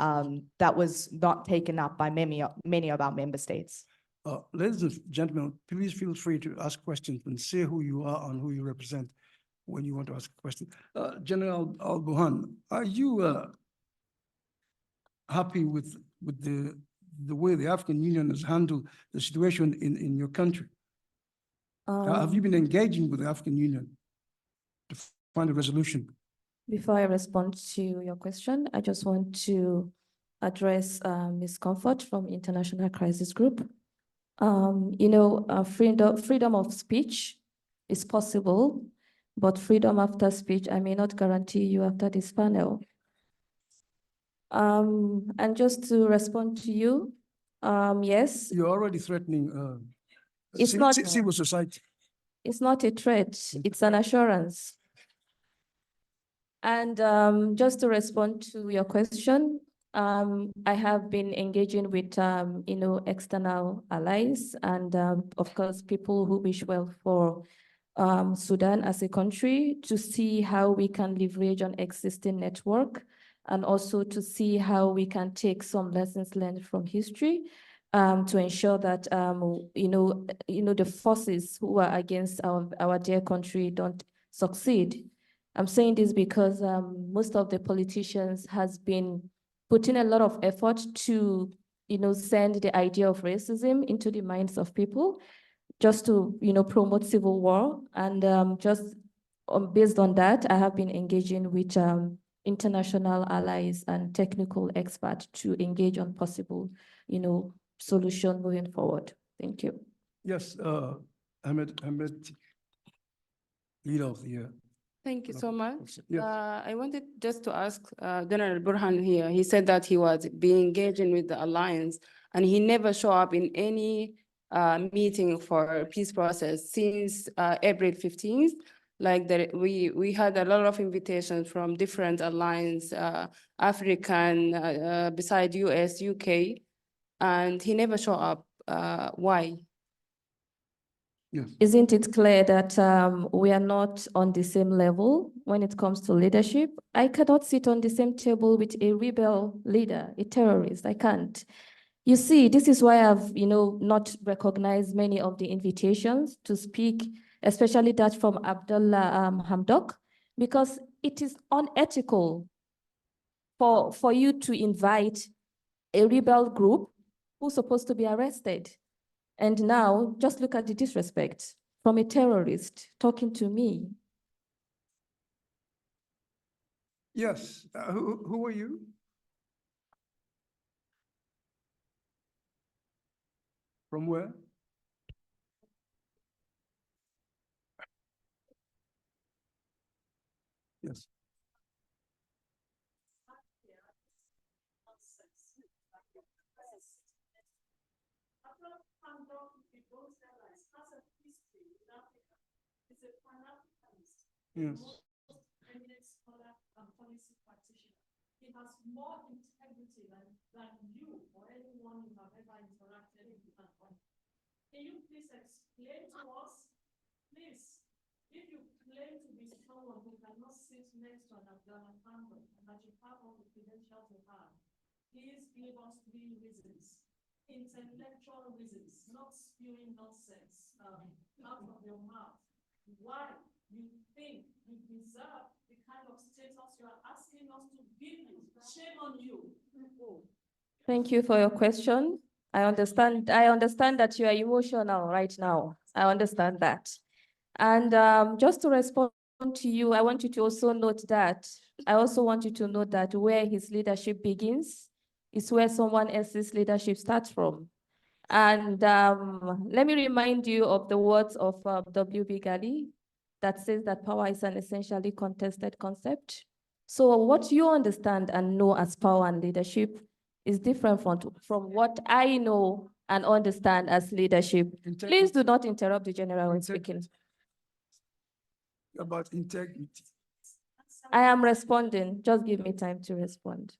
that was not taken up by many of our member states. Ladies and gentlemen, please feel free to ask questions and say who you are and who you represent when you want to ask a question. General Al-Buhan, are you happy with the way the African Union has handled the situation in your country? Have you been engaging with the African Union to find a resolution? Before I respond to your question, I just want to address Ms. Comfort from International Crisis Group. Freedom of speech is possible, but freedom after speech, I may not guarantee you after this panel. And just to respond to you, yes. You're already threatening civil society. It's not a threat, it's an assurance. And just to respond to your question, I have been engaging with, external allies and, of course, people who wish well for Sudan as a country to see how we can leverage on existing network, and also to see how we can take some lessons learned from history to ensure that, the forces who are against our dear country don't succeed. I'm saying this because most of the politicians has been putting a lot of effort to, send the idea of racism into the minds of people, just to, promote civil war. And based on that, I have been engaging with international allies and technical experts to engage on possible, solution moving forward. Thank you. Yes, Ahmed, leader of the Thank you so much. Yes. I wanted just to ask General Burhan here. He said that he was being engaging with the alliance and he never showed up in any meeting for peace process since April 15th. Like we had a lot of invitations from different alliance, African, beside US, UK, and he never showed up. Why? Yes. Isn't it clear that we are not on the same level when it comes to leadership? I cannot sit on the same table with a rebel leader, a terrorist. I can't. You see, this is why I've, not recognized many of the invitations to speak, especially that from Abdullah Hamdok, because it is unethical for you to invite a rebel group who's supposed to be arrested. And now, just look at the disrespect from a terrorist talking to me. Yes, who are you? From where? Yes. Yes. He has more integrity than you or anyone you have ever interacted with. Can you please explain to us, please, if you claim to be someone who cannot sit next to an Afghan family and that you have all the credentials you have, please give us 3 reasons, intellectual reasons, not spewing nonsense out of your mouth. Why you think you deserve the kind of status you are asking us to give you. Shame on you. Thank you for your question. I understand that you are emotional right now. I understand that. And just to respond to you, I want you to also note that, where his leadership begins is where someone else's leadership starts from. And let me remind you of the words of W.B. Gali, that says that power is an essentially contested concept. So what you understand and know as power and leadership is different from what I know and understand as leadership. Please do not interrupt the general when speaking. About integrity. I am responding. Just give me time to respond.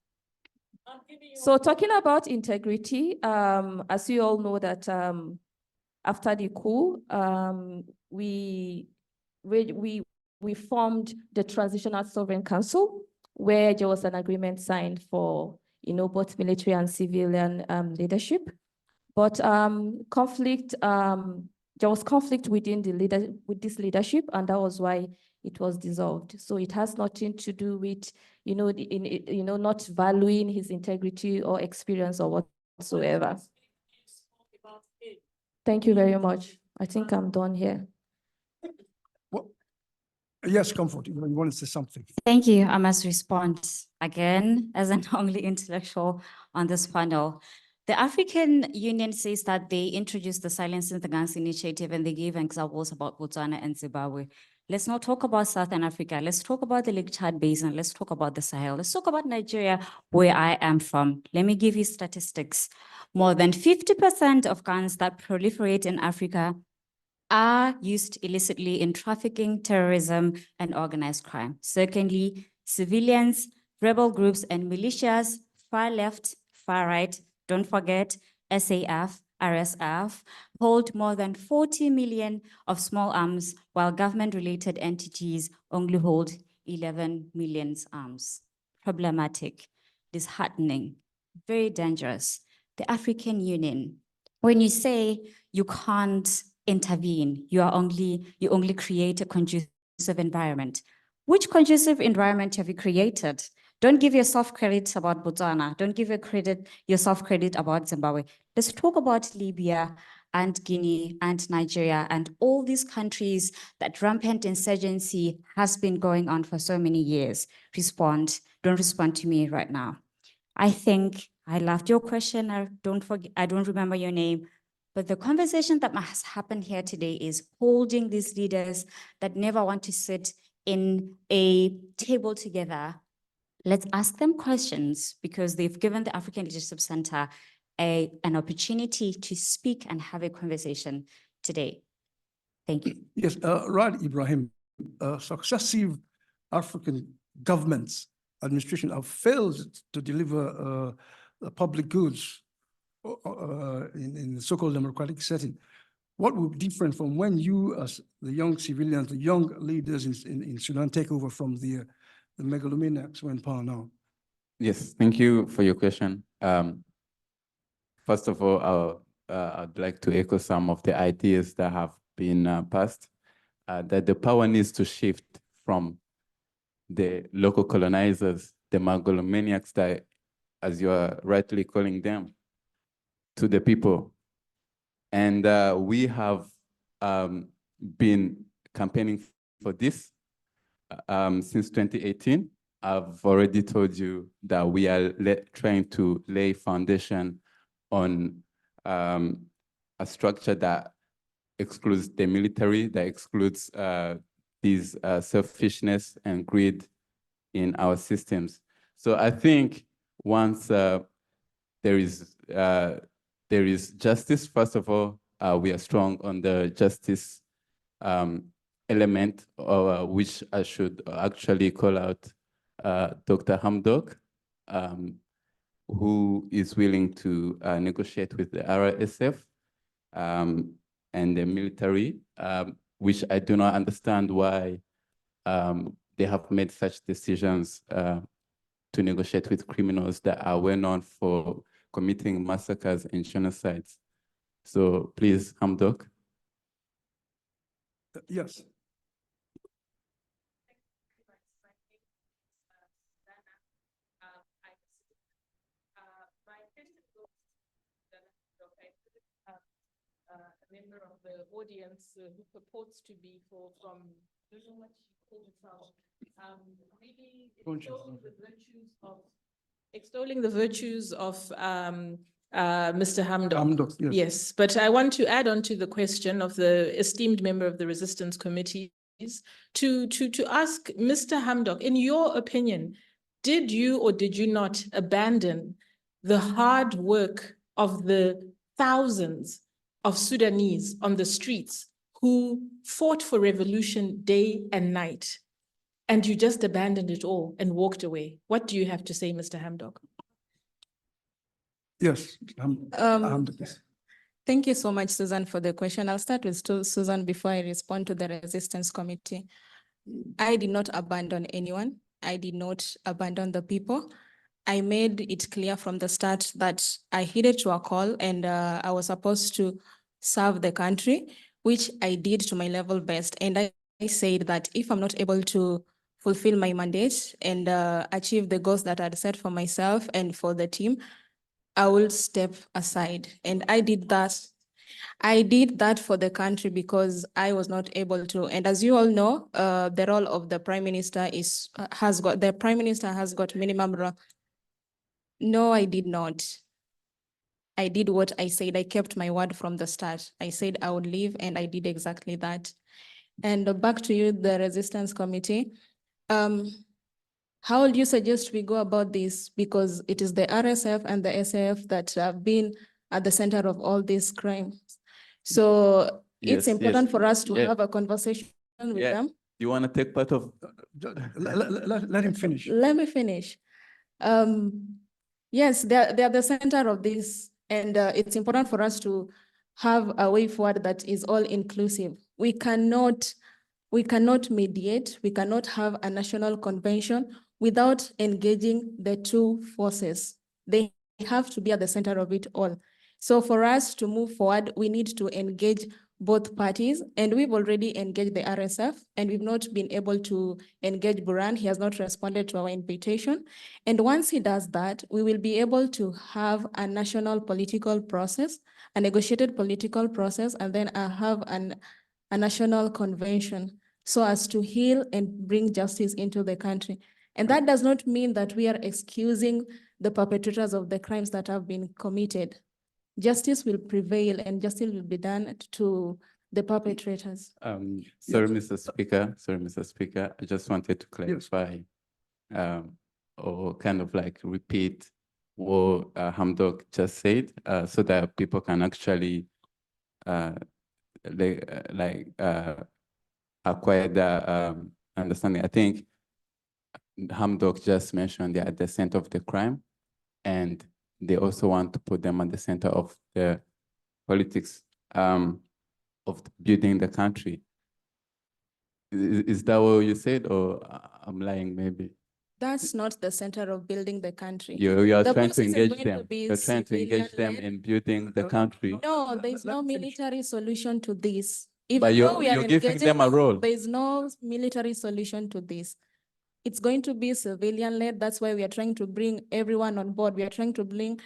So talking about integrity, as you all know that after the coup, we formed the Transitional Sovereign Council, where there was an agreement signed for, both military and civilian leadership. But there was conflict within this leadership, and that was why it was dissolved. So it has nothing to do with, not valuing his integrity or experience or whatsoever. Thank you very much. I think I'm done here. Yes, Comfort, you want to say something? Thank you. I must respond again as an only intellectual on this panel. The African Union says that they introduced the Silencing the Gangs initiative and they gave examples about Botswana and Zimbabwe. Let's not talk about Southern Africa. Let's talk about the Lake Chad Basin. Let's talk about the Sahel. Let's talk about Nigeria, where I am from. Let me give you statistics. More than 50% of guns that proliferate in Africa are used illicitly in trafficking, terrorism, and organized crime. Secondly, civilians, rebel groups, and militias, far left, far right, don't forget SAF, RSF, hold more than 40 million of small arms, while government-related entities only hold 11 million arms. Problematic, disheartening, very dangerous. The African Union, when you say you can't intervene, you only create a conducive environment. Which conducive environment have you created? Don't give yourself credit about Botswana. Don't give yourself credit about Zimbabwe. Let's talk about Libya and Guinea and Nigeria and all these countries that rampant insurgency has been going on for so many years. Don't respond to me right now. I think I loved your question. I don't remember your name, but the conversation that has happened here today is holding these leaders that never want to sit in a table together. Let's ask them questions because they've given the African Leadership Center an opportunity to speak and have a conversation today. Thank you. Yes, right, Ibrahim. Successive African governments, administration have failed to deliver public goods in the so-called democratic setting. What would be different from when you, as the young civilians, the young leaders in Sudan, take over from the megalomaniacs who are in power now? Yes, thank you for your question. First of all, I'd like to echo some of the ideas that have been passed, that the power needs to shift from the local colonizers, the megalomaniacs that, as you are rightly calling them, to the people. And we have been campaigning for this since 2018. I've already told you that we are trying to lay foundation on a structure that excludes the military, that excludes these selfishness and greed in our systems. So I think once there is justice, first of all, we are strong on the justice element, which I should actually call out Dr. Hamdok, who is willing to negotiate with the RSF and the military, which I do not understand why they have made such decisions to negotiate with criminals that are well known for committing massacres and genocides. So please, Hamdok. Yes. A member of the audience who purports to be from, I don't know what she called herself, maybe extolling the virtues of Mr. Hamdok. Yes. Yes, but I want to add on to the question of the esteemed member of the Resistance Committee to ask Mr. Hamdok, in your opinion, did you or did you not abandon the hard work of the thousands of Sudanese on the streets who fought for revolution day and night, and you just abandoned it all and walked away? What do you have to say, Mr. Hamdok? Yes. Yes. Thank you so much, Susan, for the question. I'll start with Susan before I respond to the Resistance Committee. I did not abandon anyone. I did not abandon the people. I made it clear from the start that I heeded to a call and I was supposed to serve the country, which I did to my level best. And I said that if I'm not able to fulfill my mandate and achieve the goals that I'd set for myself and for the team, I will step aside. And I did that. I did that for the country because I was not able to. And as you all know, the role of the Prime Minister has got minimum role. No, I did not. I did what I said. I kept my word from the start. I said I would leave and I did exactly that. And back to you, the Resistance Committee. How would you suggest we go about this? Because it is the RSF and the SAF that have been at the center of all these crimes. So it's important for us to have a conversation with them. You want to take part of? Let him finish. Let me finish. Yes, they're the center of this, and it's important for us to have a way forward that is all inclusive. We cannot mediate, we cannot have a national convention without engaging the two forces. They have to be at the center of it all. So for us to move forward, we need to engage both parties, and we've already engaged the RSF, and we've not been able to engage Buran. He has not responded to our invitation. And once he does that, we will be able to have a national political process, a negotiated political process, and then have a national convention so as to heal and bring justice into the country. And that does not mean that we are excusing the perpetrators of the crimes that have been committed. Justice will prevail and justice will be done to the perpetrators. Sorry, Mr. Speaker. I just wanted to clarify or kind of like repeat what Hamdok just said so that people can actually acquire the understanding. I think Hamdok just mentioned they're at the center of the crime, and they also want to put them at the center of the politics of building the country. Is that what you said, or I'm lying maybe? That's not the center of building the country. You are The trying to process is engage going to them. be You're trying to engage them civilian-led. in building the country. No, there's no Let me finish. military solution to this. But Even though you're we are giving them a engaging, role. there's no military solution to this. It's going to be civilian-led. That's why we are trying to bring everyone on board. We are trying to bring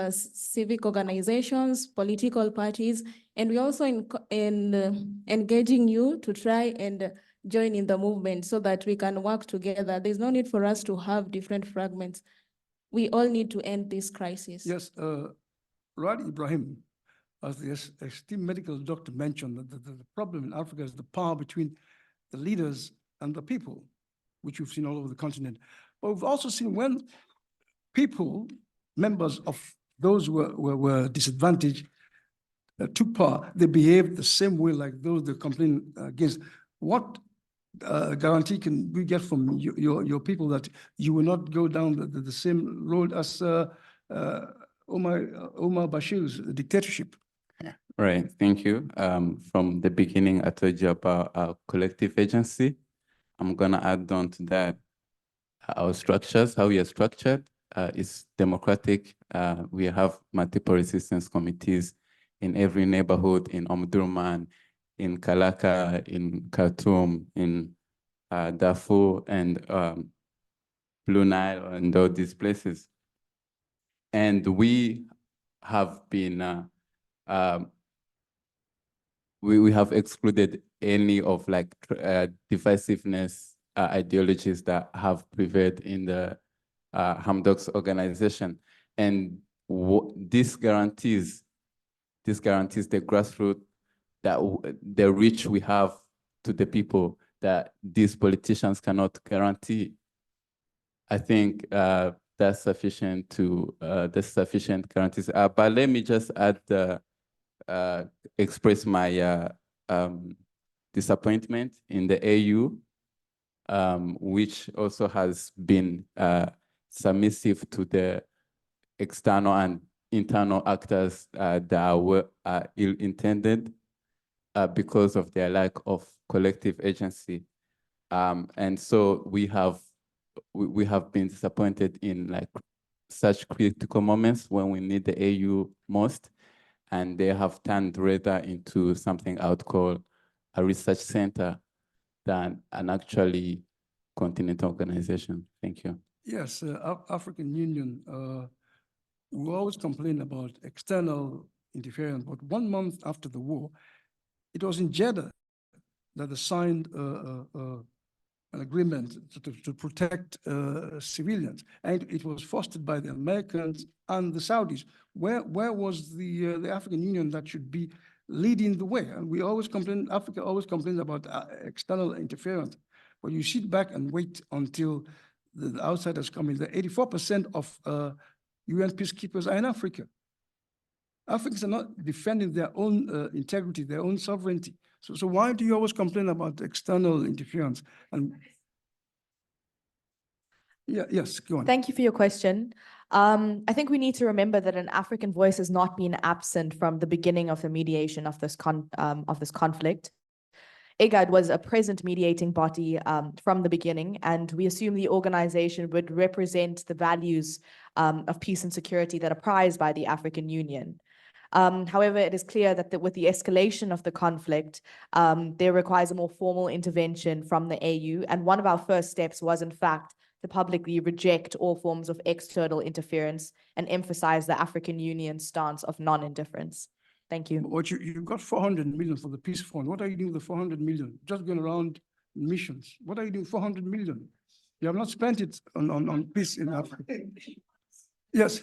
civic organizations, political parties, and we also engaging you to try and join in the movement so that we can work together. There's no need for us to have different fragments. We all need to end this crisis. Yes, Rad Ibrahim, as the esteemed medical doctor mentioned, that the problem in Africa is the power between the leaders and the people, which we've seen all over the continent. But we've also seen when people, members of those who were disadvantaged, took power, they behaved the same way like those they complain against. What guarantee can we get from your people that you will not go down the same road as Omar Bashir's dictatorship? Right, thank you. From the beginning, I told you about our collective agency. I'm gonna add on to that. Our structures, how we are structured, is democratic. We have multiple resistance committees in every neighborhood, in Omdurman, in Kalaka, in Khartoum, in Darfur, and Blue Nile, and all these places. And we have been, we have excluded any of like divisiveness ideologies that have prevailed in the Hamdok's organization. And this guarantees the grassroots, that the reach we have to the people that these politicians cannot guarantee. I think that's sufficient to sufficient guarantees. But let me just add express my disappointment in the AU, which also has been submissive to the external and internal actors that were ill-intended because of their lack of collective agency. And so we have been disappointed in like such critical moments when we need the AU most, and they have turned rather into something I would call a research center than an actually continental organization. Thank you. Yes, African Union, we always complain about external interference, but 1 month after the war, it was in Jeddah that they signed an agreement to protect civilians, and it was fostered by the Americans and the Saudis. Where was the African Union that should be leading the way? And we always complain, Africa always complains about external interference, but you sit back and wait until the outsiders come in. The 84% of UN peacekeepers are in Africa. Africans are not defending their own integrity, their own sovereignty. So why do you always complain about external interference? And yes, go on. Thank you for your question. I think we need to remember that an African voice has not been absent from the beginning of the mediation of this conflict. IGAD was a present mediating body from the beginning, and we assume the organization would represent the values of peace and security that are prized by the African Union. However, it is clear that with the escalation of the conflict, there requires a more formal intervention from the AU. And one of our first steps was, in fact, to publicly reject all forms of external interference and emphasize the African Union's stance of non-indifference. Thank you. What you got 400 million for the peace fund. What are you doing with the 400 million? Just going around missions. What are you doing 400 million? You have not spent it on peace in Africa. Yes.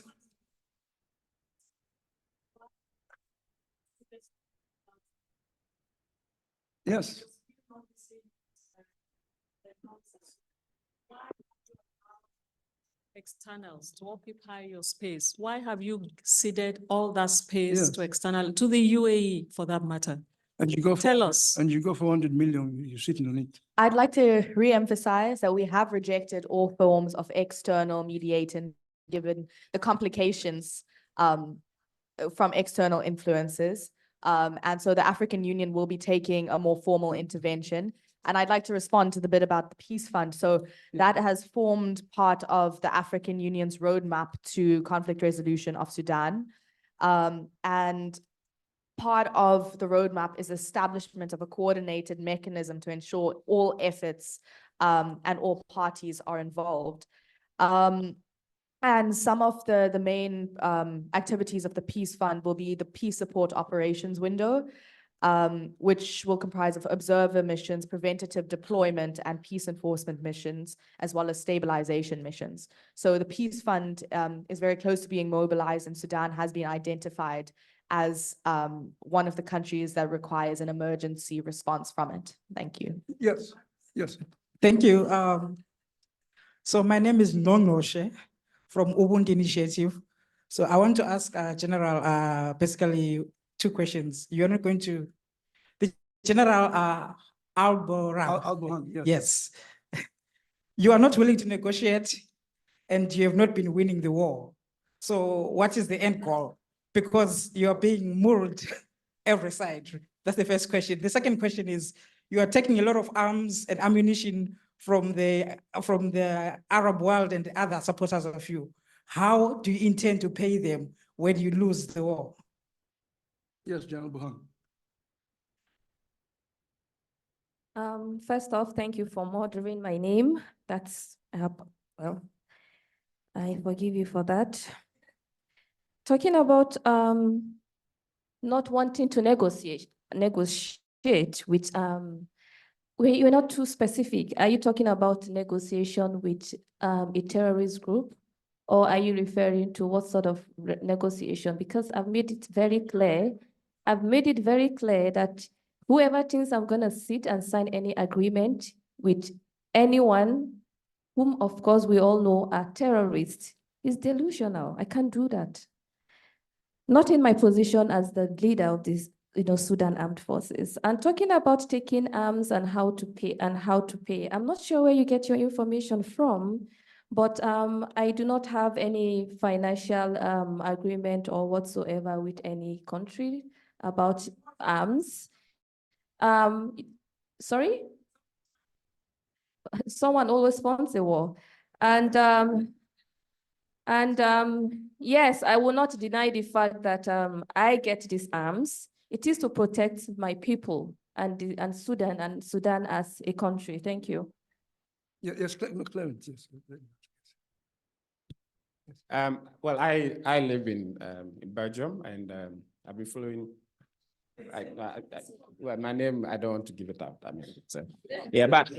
Yes. Externals to occupy your space. Why have you ceded all that space Yes. to external, to the UAE for that matter? And you go Tell us. And you go 400 million, you're sitting on it. I'd like to re-emphasize that we have rejected all forms of external mediating, given the complications from external influences. And so the African Union will be taking a more formal intervention. And I'd like to respond to the bit about the peace fund. So that has formed part of the African Union's roadmap to conflict resolution of Sudan. And part of the roadmap is establishment of a coordinated mechanism to ensure all efforts and all parties are involved. And some of the main activities of the Peace Fund will be the Peace Support Operations window, which will comprise of observer missions, preventative deployment, and peace enforcement missions, as well as stabilization missions. So the Peace Fund is very close to being mobilized, and Sudan has been identified as one of the countries that requires an emergency response from it. Thank you. Yes, yes. Thank you. So my name is Nonoshe from Ubuntu Initiative. So I want to ask General basically two questions. You're not going to, the General Al-Burhan, yes. Yes. You are not willing to negotiate and you have not been winning the war. So what is the end goal? Because you are being mulled every side. That's the first question. The second question is, you are taking a lot of arms and ammunition from the Arab world and other supporters of you. How do you intend to pay them when you lose the war? Yes, General Burhan. First off, thank you for murdering my name. That's, well, I forgive you for that. Talking about not wanting to negotiate with, you're not too specific. Are you talking about negotiation with a terrorist group? Or are you referring to what sort of negotiation? Because I've made it very clear that whoever thinks I'm gonna sit and sign any agreement with anyone, whom of course we all know are terrorists, is delusional. I can't do that. Not in my position as the leader of this, Sudan Armed Forces. And talking about taking arms and how to pay I'm not sure where you get your information from, but I do not have any financial agreement or whatsoever with any country about arms. Sorry? Someone always wants a war. Yes, I will not deny the fact that I get these arms. It is to protect my people and Sudan as a country. Thank you. Yes, Clarence, yes. Well, I live in Belgium, and I've been following. Well, my name, I don't want to give it out. I mean, it's, yeah, but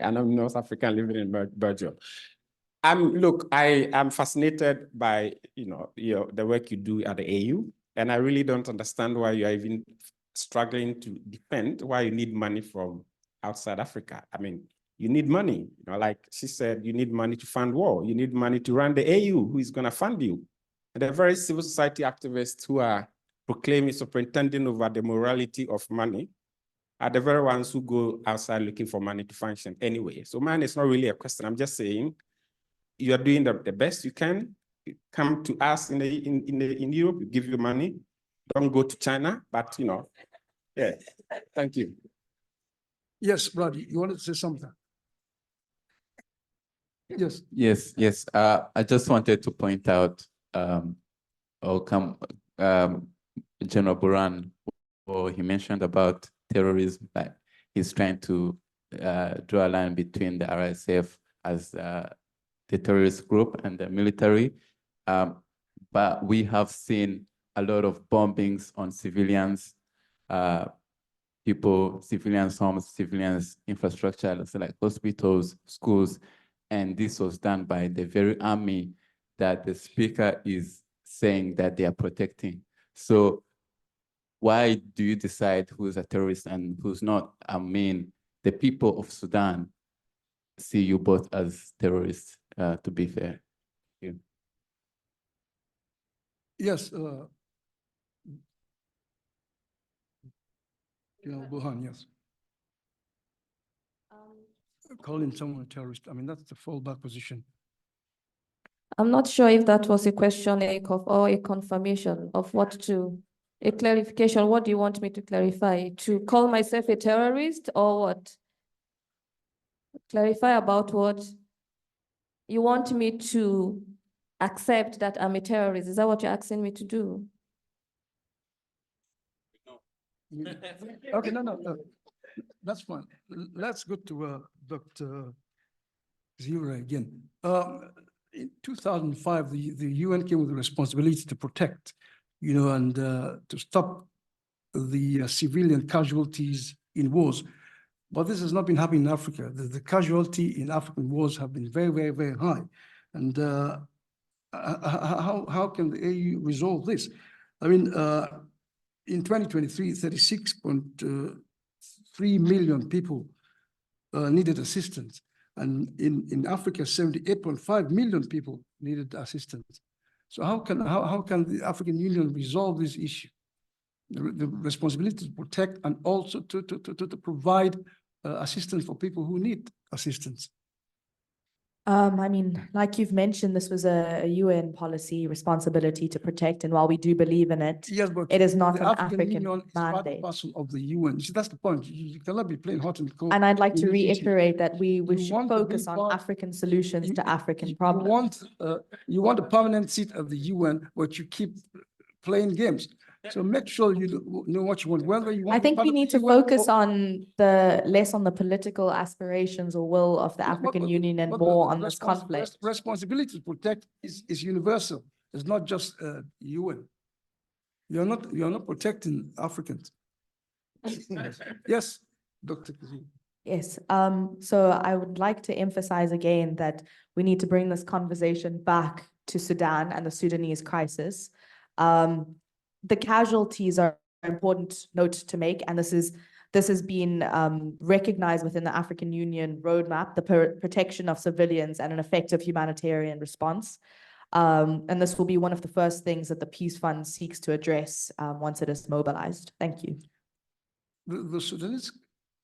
I'm North African living in Belgium. Look, I am fascinated by the work you do at the AU, and I really don't understand why you are even struggling to defend why you need money from outside Africa. I mean, you need money, like she said, you need money to fund war. You need money to run the AU, who is going to fund you. And the very civil society activists who are proclaiming superintending over the morality of money are the very ones who go outside looking for money to function anyway. So mine is not really a question. I'm just saying, you are doing the best you can. You come to us in Europe, we give you money. Don't go to China, but yeah. Thank you. Yes, Brad, you wanted to say something? Yes. Yes. I just wanted to point out or General Buran, or he mentioned about terrorism, like he's trying to draw a line between the RSF as the terrorist group and the military. But we have seen a lot of bombings on civilians, civilians' homes, civilians' infrastructure, so like hospitals, schools, and this was done by the very army that the speaker is saying that they are protecting. So why do you decide who's a terrorist and who's not? I mean, the people of Sudan see you both as terrorists, to be fair. Yeah. Yes. Burhan, yes. Calling someone a terrorist, I mean, that's the fallback position. I'm not sure if that was a question, or a confirmation of a clarification. What do you want me to clarify? To call myself a terrorist or what? Clarify about what? You want me to accept that I'm a terrorist? Is that what you're asking me to do? Okay, no, that's fine. Let's go to Dr. Kazibwe again. In 2005, the UN came with the responsibility to protect, and to stop the civilian casualties in wars. But this has not been happening in Africa. The casualty in African wars have been very, very, very high. And how can the AU resolve this? I mean, in 2023, 36.3 million people needed assistance. And in Africa, 78.5 million people needed assistance. So how can the African Union resolve this issue? The responsibility to protect and also to provide assistance for people who need assistance. I mean, like you've mentioned, this was a UN policy responsibility to protect, and while we do believe in it, yes, but it is not the an African Union African is part and mandate. parcel of the UN. See, that's the point. You cannot be playing hot and cold. And I'd like to in this issue. reiterate that we should want to be focus on part- African solutions to African problems. You want a permanent seat of the UN, but you keep playing games. So make sure you know what you want. Whether you want. I think we need to focus on less on the political aspirations or will of the African Union and more on this conflict. Responsibility to protect is universal. It's not just UN. You're not protecting Africans. Yes, Dr. Kazibwe. Yes, so I would like to emphasize again that we need to bring this conversation back to Sudan and the Sudanese crisis. The casualties are an important note to make, and this has been recognized within the African Union roadmap, the protection of civilians and an effective humanitarian response. And this will be one of the first things that the Peace Fund seeks to address once it is mobilized. Thank you. The Sudanese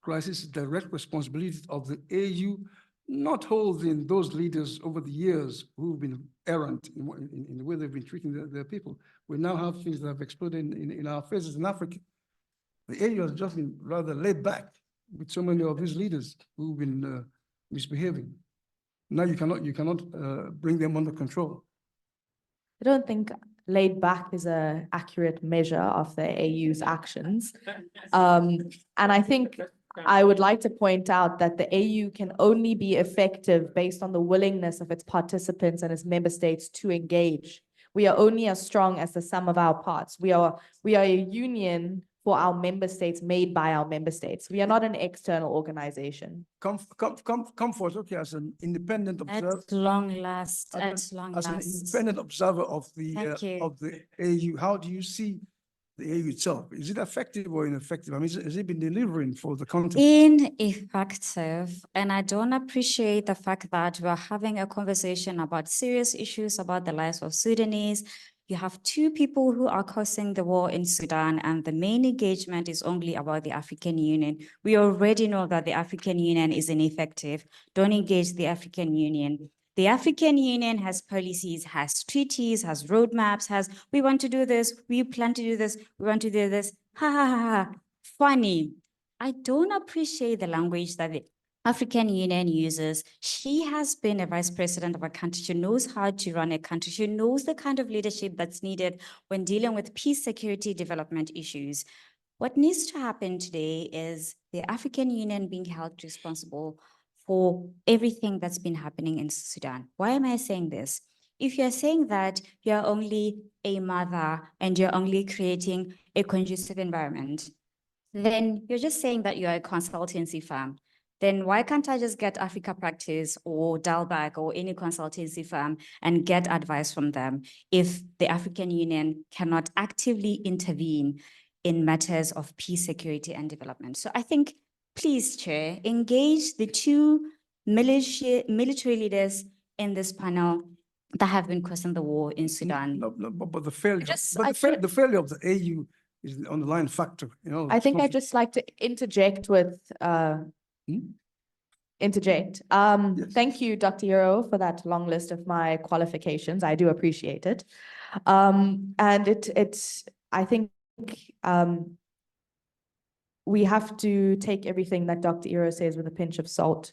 crisis is direct responsibility of the AU, not holding those leaders over the years who've been errant in the way they've been treating their people. We now have things that have exploded in our faces in Africa. The AU has just been rather laid back with so many of these leaders who've been misbehaving. Now you cannot bring them under control. I don't think laid back is an accurate measure of the AU's actions. And I think I would like to point out that the AU can only be effective based on the willingness of its participants and its member states to engage. We are only as strong as the sum of our parts. We are a union for our member states, made by our member states. We are not an external organization. Comfort, okay, as an independent observer. At long last, As an last. independent observer of the AU, how do you see the AU itself? Is it effective or ineffective? I mean, has it been delivering for the content? Ineffective, and I don't appreciate the fact that we're having a conversation about serious issues about the lives of Sudanese. You have two people who are causing the war in Sudan, and the main engagement is only about the African Union. We already know that the African Union is ineffective. Don't engage the African Union. The African Union has policies, has treaties, has roadmaps, we want to do this, we plan to do this, we want to do this. Ha ha ha ha. Funny. I don't appreciate the language that African Union uses. She has been a vice president of a country. She knows how to run a country. She knows the kind of leadership that's needed when dealing with peace, security, development issues. What needs to happen today is the African Union being held responsible for everything that's been happening in Sudan. Why am I saying this? If you're saying that you're only a mother and you're only creating a conducive environment, then you're just saying that you're a consultancy firm. Then why can't I just get Africa Practice or Dalbac or any consultancy firm and get advice from them if the African Union cannot actively intervene in matters of peace, security, and development? So I think, please, Chair, engage the two military leaders in this panel that have been causing the war in Sudan. No, but the failure, I the failure of the AU is the underlying factor, you know. I think I'd just like to interject with, interject. Thank you, Dr. Euro, for that long list of my qualifications. I do appreciate it. And I think, we have to take everything that Dr. Euro says with a pinch of salt.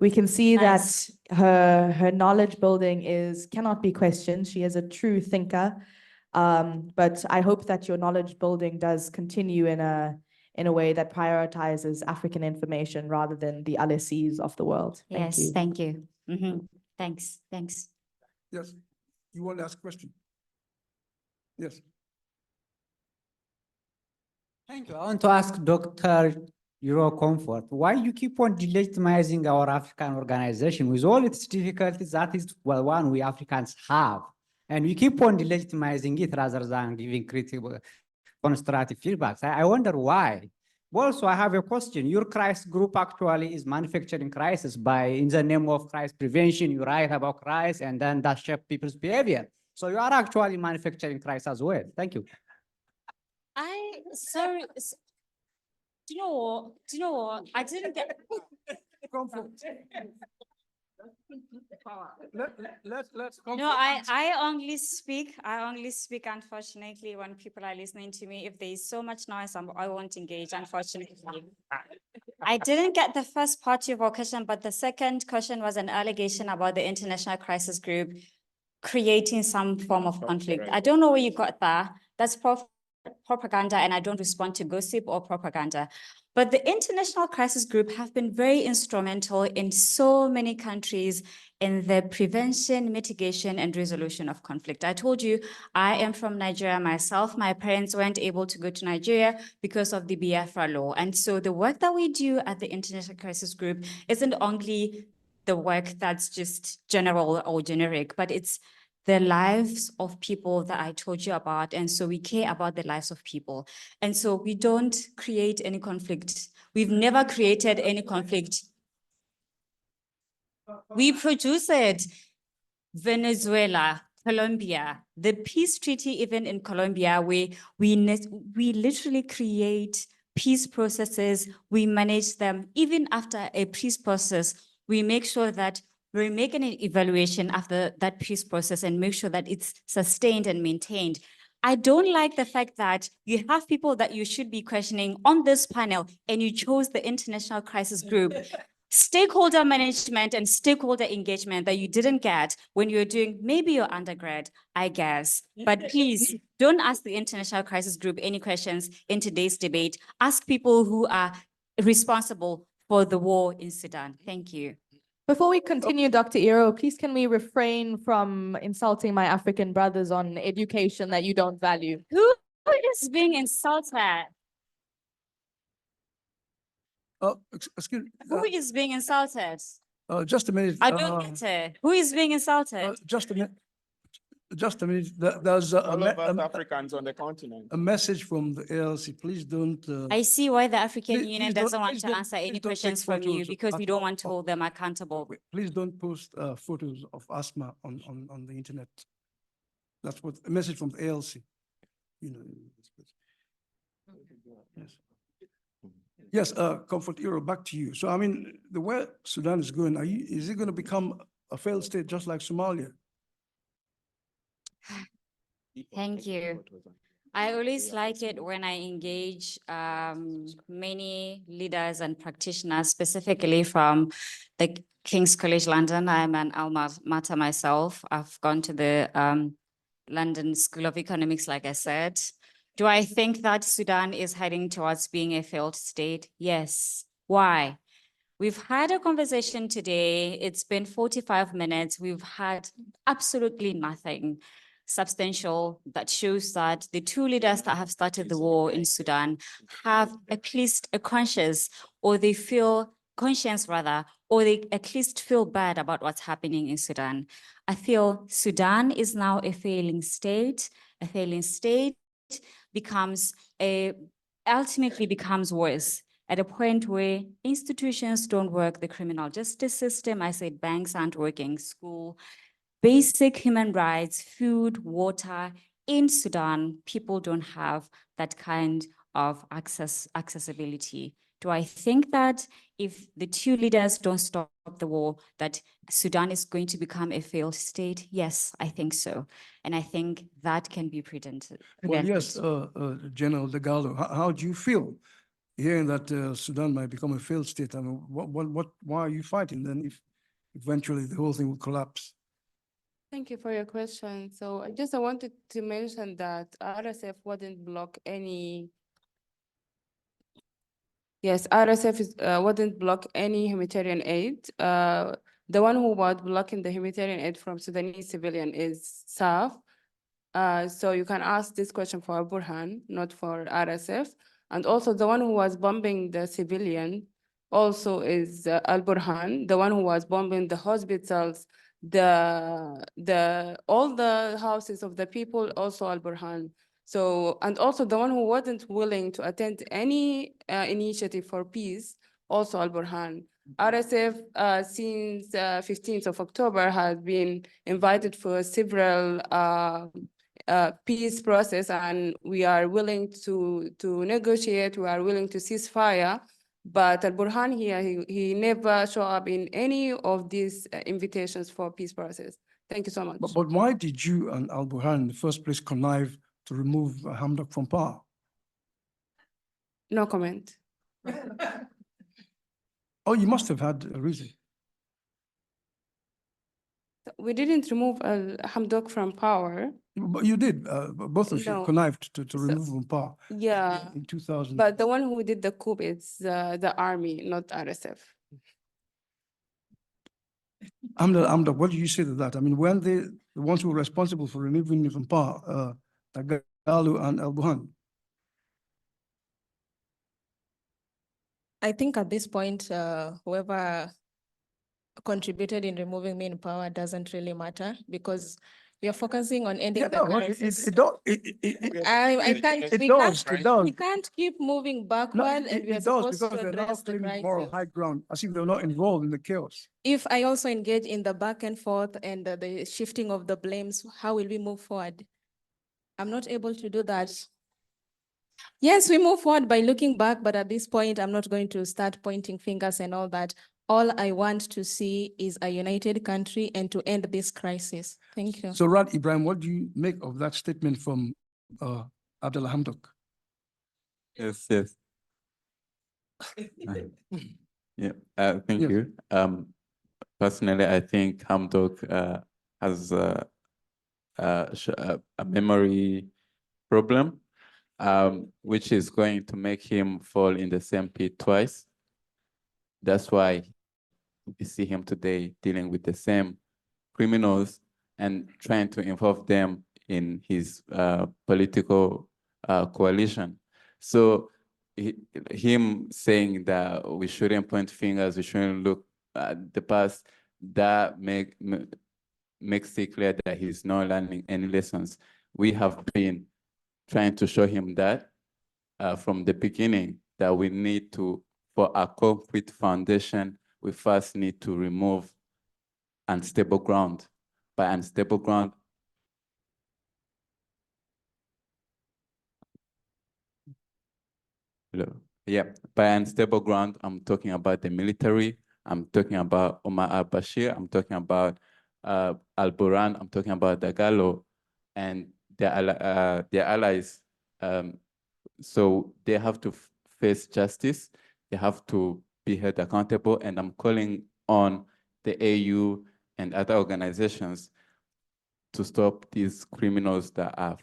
We can see Nice. that her knowledge building cannot be questioned. She is a true thinker. But I hope that your knowledge building does continue in a way that prioritizes African information rather than the ALCs of the world. Thank you. Thank you. Thanks. Yes, you want to ask a question? Yes. Thank you. I want to ask Dr. Euro Comfort, why you keep on delegitimizing our African organization with all its difficulties? That is, well, one we Africans have. And we keep on delegitimizing it rather than giving critical, constructive feedbacks. I wonder why. Also, I have a question. Your crisis group actually is manufacturing crisis by, in the name of crisis prevention, you write about crisis and then that shapes people's behavior. So you are actually manufacturing crisis as well. Thank you. Sorry. Do you know what? I didn't get. Let's No, I only speak, unfortunately, when people are listening to me. If there is so much noise, I won't engage, unfortunately. I didn't get the first part of your question, but the second question was an allegation about the International Crisis Group creating some form of conflict. I don't know where you got that. That's propaganda, and I don't respond to gossip or propaganda. But the International Crisis Group have been very instrumental in so many countries in the prevention, mitigation, and resolution of conflict. I told you, I am from Nigeria myself. My parents weren't able to go to Nigeria because of the Biafra law. And so the work that we do at the International Crisis Group isn't only the work that's just general or generic, but it's the lives of people that I told you about. And so we care about the lives of people. And so we don't create any conflict. We've never created any conflict. We produce it. Venezuela, Colombia, the peace treaty, even in Colombia, where we literally create peace processes. We manage them. Even after a peace process, we make sure that we're making an evaluation after that peace process and make sure that it's sustained and maintained. I don't like the fact that you have people that you should be questioning on this panel and you chose the International Crisis Group. Stakeholder management and stakeholder engagement that you didn't get when you were doing maybe your undergrad, I guess. But please don't ask the International Crisis Group any questions in today's debate. Ask people who are responsible for the war in Sudan. Thank you. Before we continue, Dr. Euro, please can we refrain from insulting my African brothers on education that you don't value? Who is being insulted? Excuse me. Who is being insulted? Just a minute. I don't get it. Who is being insulted? Just a minute. Just a minute. There's All of us Africans on the continent. a message from the ALC. Please don't. I see why the African please Union don't- doesn't want please to don't- answer please any don't take questions from you photos because we at don't want to all. hold them accountable. Please don't post photos of asthma on the internet. That's what a message from the ALC. You know. Yes. Yes, Comfort Euro, back to you. So I mean, the way Sudan is going, is it going to become a failed state just like Somalia? Thank you. I always like it when I engage many leaders and practitioners, specifically from the King's College London. I'm an alma mater myself. I've gone to the London School of Economics, like I said. Do I think that Sudan is heading towards being a failed state? Yes. Why? We've had a conversation today. It's been 45 minutes. We've had absolutely nothing substantial that shows that the two leaders that have started the war in Sudan have at least a conscience, or they feel conscience rather, or they at least feel bad about what's happening in Sudan. I feel Sudan is now a failing state. A failing state ultimately becomes worse at a point where institutions don't work, the criminal justice system, I said banks aren't working, school, basic human rights, food, water. In Sudan, people don't have that kind of accessibility. Do I think that if the two leaders don't stop the war, that Sudan is going to become a failed state? Yes, I think so. And I think that can be prevented. Well, yes, General Dagalo, how do you feel hearing that Sudan might become a failed state? I mean, why are you fighting then if eventually the whole thing will collapse? Thank you for your question. So I wanted to mention that RSF wouldn't block any. Yes, RSF wouldn't block any humanitarian aid. The one who was blocking the humanitarian aid from Sudanese civilian is SAF. So you can ask this question for Burhan, not for RSF. And also the one who was bombing the civilian also is Al-Burhan, the one who was bombing the hospitals, all the houses of the people, also Al-Burhan. So, and also the one who wasn't willing to attend any initiative for peace, also Al-Burhan. RSF since 15th of October has been invited for several peace process, and we are willing to negotiate, we are willing to cease fire. But Al-Burhan here, he never show up in any of these invitations for peace process. Thank you so much. But why did you and Al-Burhan in the first place connive to remove Hamdok from power? No comment. Oh, you must have had a reason. We didn't remove Hamdok from power. But you did, both of you connived to remove him from power. Yeah. In 2000. But the one who did the coup is the army, not RSF. Hamdok, what do you say to that? I mean, when the ones who were responsible for removing him from power, Dagalo and Al-Burhan? I think at this point, whoever contributed in removing me in power doesn't really matter, because we are focusing on ending the crisis. We can't keep moving backward, and we are supposed to address the crisis. Moral high ground, as if they're not involved in the chaos. If I also engage in the back and forth and the shifting of the blames, how will we move forward? I'm not able to do that. Yes, we move forward by looking back, but at this point, I'm not going to start pointing fingers and all that. All I want to see is a united country and to end this crisis. Thank you. So, Rad Ibrahim, what do you make of that statement from Abdullah Hamdok? Yes. Thank you. Personally, I think Hamdok has a memory problem, which is going to make him fall in the same pit twice. That's why we see him today dealing with the same criminals and trying to involve them in his political coalition. So him saying that we shouldn't point fingers, we shouldn't look at the past, that makes it clear that he's not learning any lessons. We have been trying to show him that from the beginning, that we need to, for a concrete foundation, we first need to remove unstable ground. By unstable ground, by unstable ground, I'm talking about the military, I'm talking about Omar al-Bashir, I'm talking about Al-Burhan, I'm talking about Dagalo and their allies So they have to face justice. They have to be held accountable. And I'm calling on the AU and other organizations to stop these criminals that are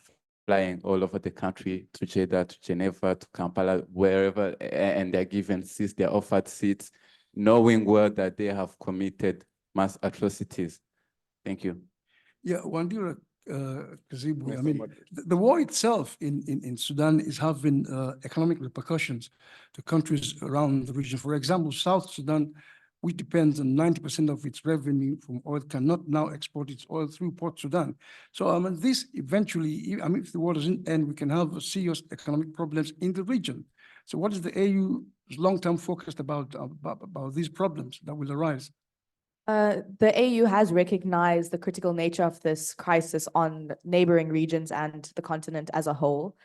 flying all over the country, to Jeddah, to Geneva, to Kampala, wherever, and they're given seats, they're offered seats, knowing well that they have committed mass atrocities. Thank you. Yeah, Wandira, Kazibwe, I mean, the war itself in Sudan is having economic repercussions to countries around the region. For example, South Sudan, which depends on 90% of its revenue from oil, cannot now export its oil through Port Sudan. So I mean, this eventually, I mean, if the war doesn't end, we can have serious economic problems in the region. So what is the AU's long-term focus about these problems that will arise? The AU has recognized the critical nature of this crisis on neighboring regions and the continent as a whole,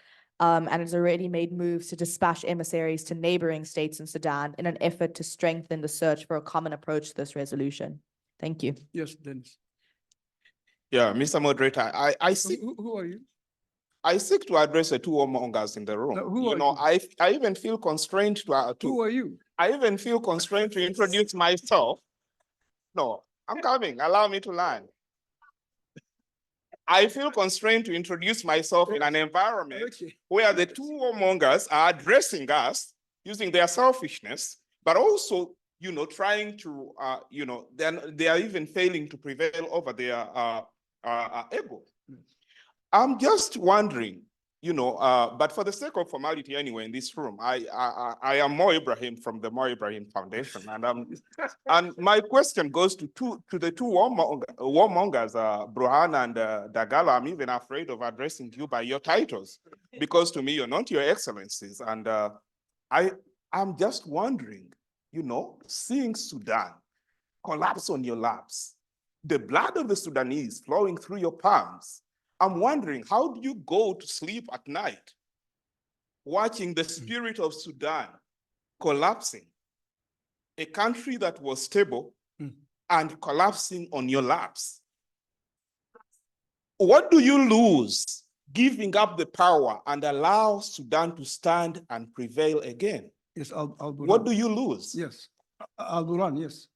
and has already made moves to dispatch emissaries to neighboring states in Sudan in an effort to strengthen the search for a common approach to this resolution. Thank you. Yes, Dennis. Yeah, Mr. Moderator, I seek, Who are you? I seek to address the two warmongers in the room. No, who are you? I even feel constrained to Who are you? I even feel constrained to introduce myself. No, I'm coming. Allow me to land. I feel constrained to introduce myself in an environment where the two warmongers are addressing us using their selfishness, but also, trying to, they are even failing to prevail over their ego. I'm just wondering, but for the sake of formality anyway in this room, I am Mo Ibrahim from the Mo Ibrahim Foundation, and my question goes to the two warmongers, Bruhan and Dagalo. I'm even afraid of addressing you by your titles, because to me you're not your excellencies, and I'm just wondering, seeing Sudan collapse on your laps, the blood of the Sudanese flowing through your palms. I'm wondering, how do you go to sleep at night watching the spirit of Sudan collapsing, a country that was stable and collapsing on your laps? What do you lose giving up the power and allow Sudan to stand and prevail again? Yes, what do you lose? Yes, Al-Buran, yes.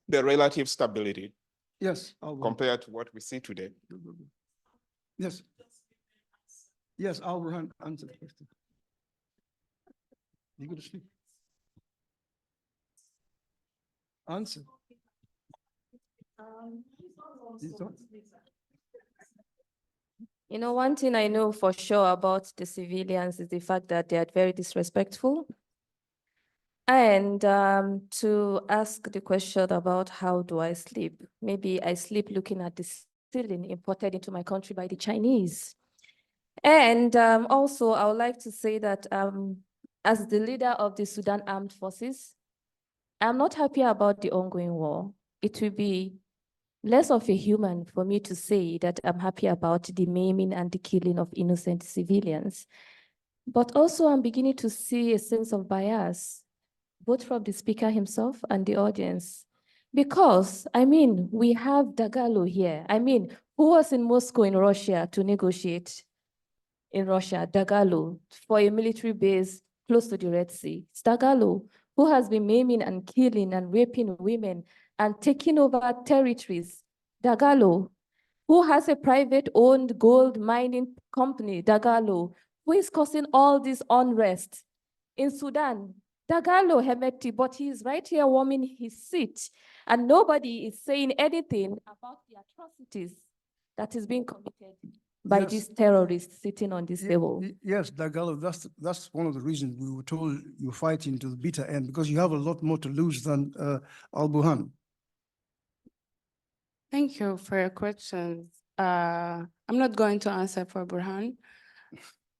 The relative stability. Yes, compared to what we see today. Yes. Yes, Al-Buran, answer the question. You go to sleep. Answer. One thing I know for sure about the civilians is the fact that they are very disrespectful. And to ask the question about how do I sleep, maybe I sleep looking at the ceiling imported into my country by the Chinese. And also, I would like to say that as the leader of the Sudan Armed Forces, I'm not happy about the ongoing war. It will be less of a human for me to say that I'm happy about the maiming and the killing of innocent civilians. But also, I'm beginning to see a sense of bias, both from the speaker himself and the audience. Because, we have Dagalo here. Who was in Moscow in Russia to negotiate in Russia? Dagalo, for a military base close to the Red Sea. It's Dagalo, who has been maiming and killing and raping women and taking over territories. Dagalo, who has a private-owned gold mining company. Dagalo, who is causing all this unrest in Sudan. Dagalo Hemeti, but he's right here warming his seat, and nobody is saying anything about the atrocities that is being committed by these terrorists sitting on this table. Yes, Dagalo, that's one of the reasons we were told you're fighting to the bitter end, because you have a lot more to lose than Al-Buran. Thank you for your questions. I'm not going to answer for Burhan.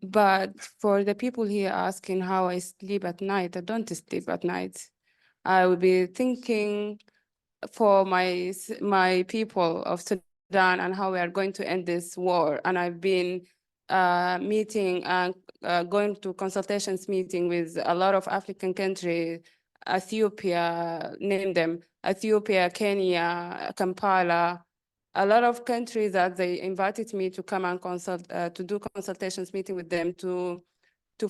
But for the people here asking how I sleep at night, I don't sleep at night. I will be thinking for my people of Sudan and how we are going to end this war. And I've been meeting and going to consultations meeting with a lot of African countries, Ethiopia, name them, Ethiopia, Kenya, Kampala, a lot of countries that they invited me to come and consult, to do consultations meeting with them to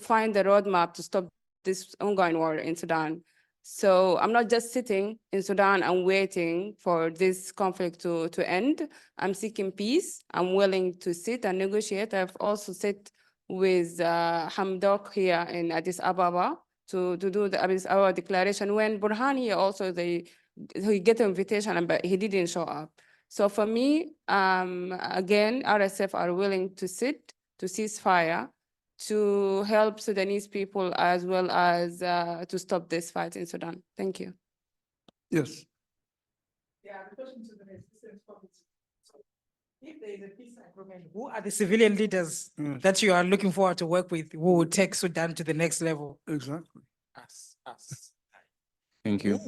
find the roadmap to stop this ongoing war in Sudan. So I'm not just sitting in Sudan and waiting for this conflict to end. I'm seeking peace. I'm willing to sit and negotiate. I've also sat with Hamdok here in Addis Ababa to do the Addis Ababa declaration. When Burhani also, he get an invitation, but he didn't show up. So for me, again, RSF are willing to sit, to cease fire, to help Sudanese people as well as to stop this fight in Sudan. Thank you. Yes. Yeah, the question to the resistance committee. So if there is a peace agreement, who are the civilian leaders that you are looking forward to work with who will take Sudan to the next level? Exactly. Us. Thank you.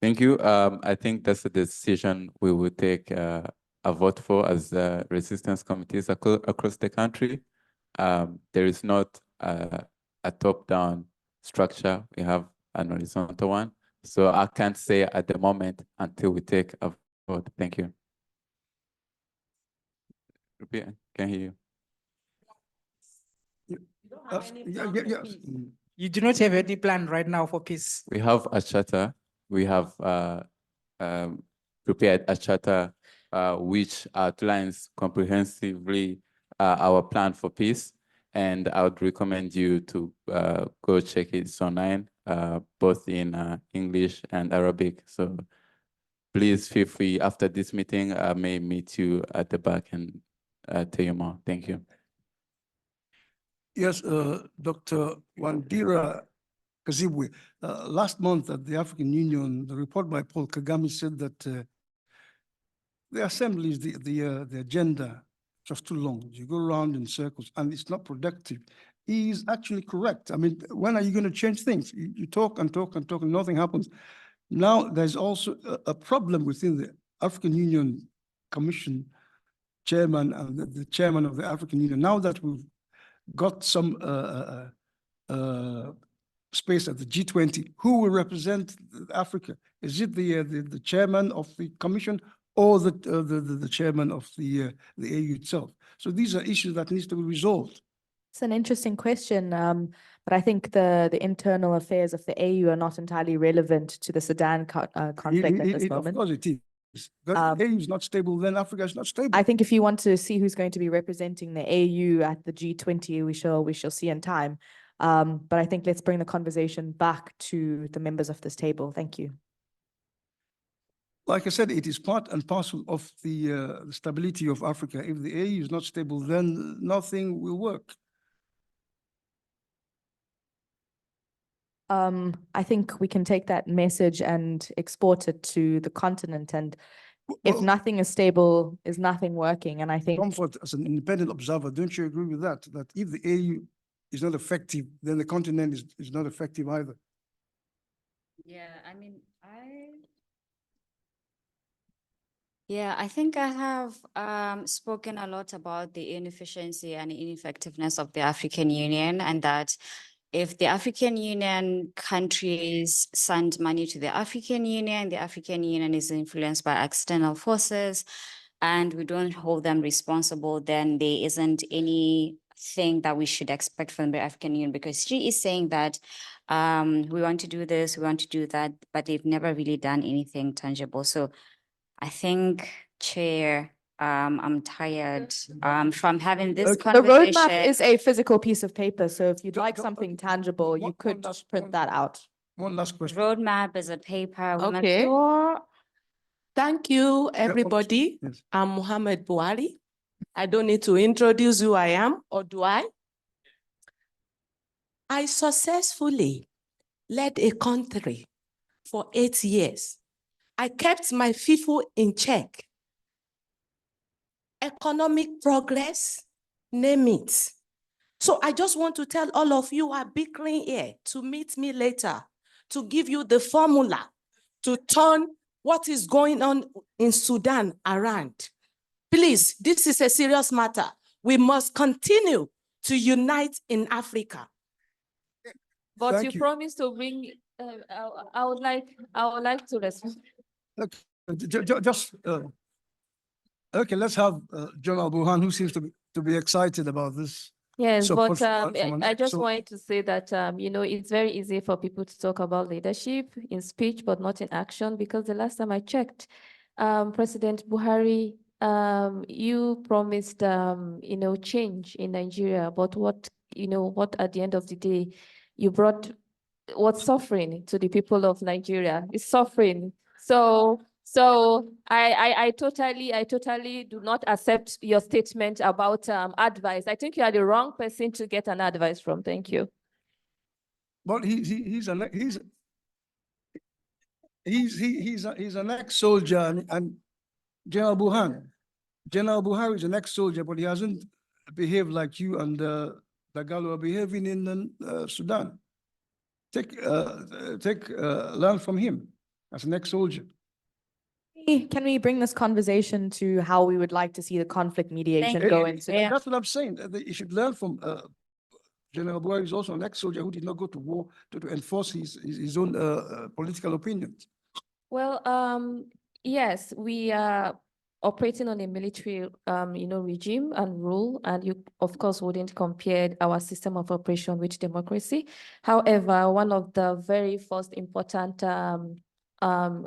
Thank you. I think that's a decision we will take a vote for as resistance committees across the country. There is not a top-down structure. We have an horizontal one. So I can't say at the moment until we take a vote. Thank you. Repeat, can hear you. You do not have any plan right now for peace. We have a charter. We have prepared a charter which outlines comprehensively our plan for peace. And I would recommend you to go check it. It's online, both in English and Arabic. So please feel free, after this meeting, I may meet you at the back and tell you more. Thank you. Yes, Dr. Wandira Kazibwe, last month at the African Union, the report by Paul Kagame said that the assemblies, the agenda was too long. You go around in circles and it's not productive. He is actually correct. I mean, when are you going to change things? You talk and talk and talk and nothing happens. Now, there's also a problem within the African Union Commission chairman and the chairman of the African Union. Now that we've got some space at the G20, who will represent Africa? Is it the chairman of the commission or the chairman of the AU itself? So these are issues that needs to be resolved. It's an interesting question, but I think the internal affairs of the AU are not entirely relevant to the Sudan conflict at this moment. Of course it is. The AU is not stable, then Africa is not stable. I think if you want to see who's going to be representing the AU at the G20, we shall see in time. But I think let's bring the conversation back to the members of this table. Thank you. Like I said, it is part and parcel of the stability of Africa. If the AU is not stable, then nothing will work. I think we can take that message and export it to the continent. And if nothing is stable, is nothing working. And I think Comfort as an independent observer, don't you agree with that? That if the AU is not effective, then the continent is not effective either. Yeah, I mean, I think I have spoken a lot about the inefficiency and ineffectiveness of the African Union, and that if the African Union countries send money to the African Union is influenced by external forces, and we don't hold them responsible, then there isn't anything that we should expect from the African Union, because she is saying that we want to do this, we want to do that, but they've never really done anything tangible. So I think, Chair, I'm tired from having this conversation. The roadmap is a physical piece of paper. So if you'd like something tangible, you could print that out. One last question. Roadmap is a paper. Okay. Thank you, everybody. Yes. I'm Mohammed Buhari. I don't need to introduce who I am, or do I? I successfully led a country for 8 years. I kept my people in check. Economic progress, name it. So I just want to tell all of you who are bickering here to meet me later, to give you the formula to turn what is going on in Sudan around. Please, this is a serious matter. We must continue to unite in Africa. But Thank you promised to bring, I would like to respond. Look, Okay, let's have General Burhan, who seems to be excited about this. Yes, support but from an- I just so- wanted to say that, you know, it's very easy for people to talk about leadership in speech, but not in action, because the last time I checked, President Buhari, you promised, you know, change in Nigeria, but what at the end of the day, you brought what's suffering to the people of Nigeria is suffering. So I totally do not accept your statement about advice. I think you are the wrong person to get an advice from. Thank you. But he's an ex-soldier, and General Buhari is an ex-soldier, but he hasn't behaved like you and Dagalo are behaving in Sudan. Learn from him as an ex-soldier. Can we bring this conversation to how we would like to see the conflict mediation go into? That's what I'm saying. You should learn from General Buhari is also an ex-soldier who did not go to war to enforce his own political opinions. Well, yes, we are operating on a military, regime and rule, and you, of course, wouldn't compare our system of operation with democracy. However, one of the very first important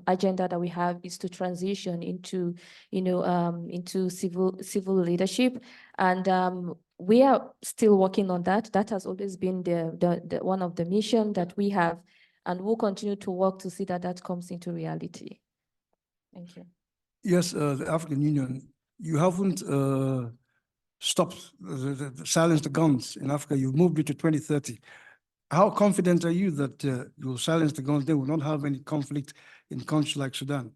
agenda that we have is to transition into, into civil leadership, and we are still working on that. That has always been the one of the mission that we have, and we'll continue to work to see that that comes into reality. Thank you. Yes, the African Union, you haven't stopped silence the guns in Africa. You've moved it to 2030. How confident are you that you'll silence the guns? They will not have any conflict in countries like Sudan?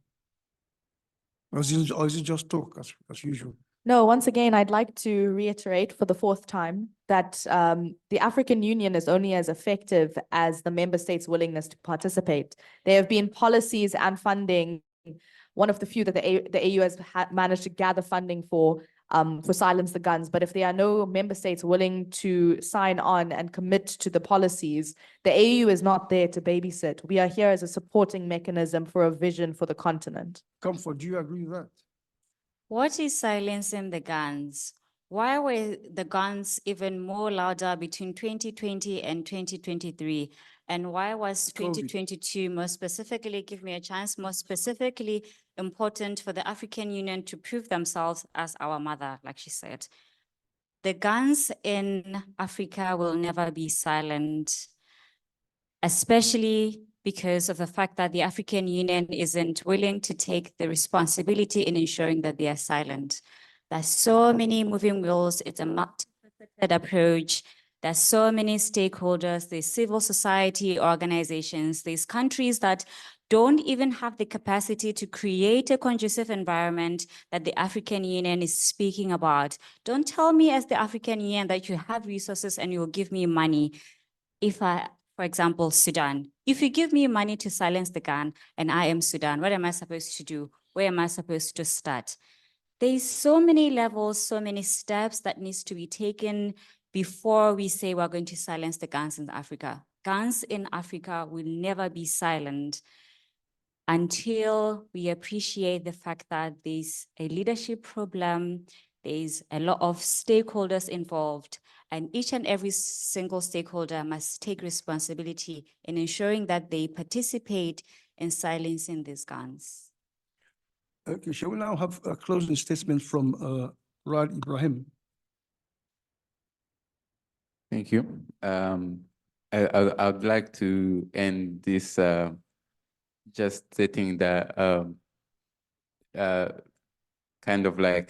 Or is it just talk as usual? No, once again, I'd like to reiterate for the fourth time that the African Union is only as effective as the member states' willingness to participate. There have been policies and funding, one of the few that the AU has managed to gather funding for Silence the Guns. But if there are no member states willing to sign on and commit to the policies, the AU is not there to babysit. We are here as a supporting mechanism for a vision for the continent. Comfort, do you agree with that? What is silencing the guns? Why were the guns even more louder between 2020 and 2023? And why was 2022 more specifically, give me a chance, more specifically important for the African Union to prove themselves as our mother, like she said? The guns in Africa will never be silent, especially because of the fact that the African Union isn't willing to take the responsibility in ensuring that they are silent. There's so many moving wheels. It's a multifaceted approach. There's so many stakeholders, there's civil society organizations, there's countries that don't even have the capacity to create a conducive environment that the African Union is speaking about. Don't tell me as the African Union that you have resources and you'll give me money. For example, Sudan, if you give me money to silence the gun and I am Sudan, what am I supposed to do? Where am I supposed to start? There's so many levels, so many steps that needs to be taken before we say we're going to silence the guns in Africa. Guns in Africa will never be silent until we appreciate the fact that there's a leadership problem, there's a lot of stakeholders involved, and each and every single stakeholder must take responsibility in ensuring that they participate in silencing these guns. Okay, shall we now have a closing statement from Rad Ibrahim? Thank you. I'd like to end this just stating that kind of like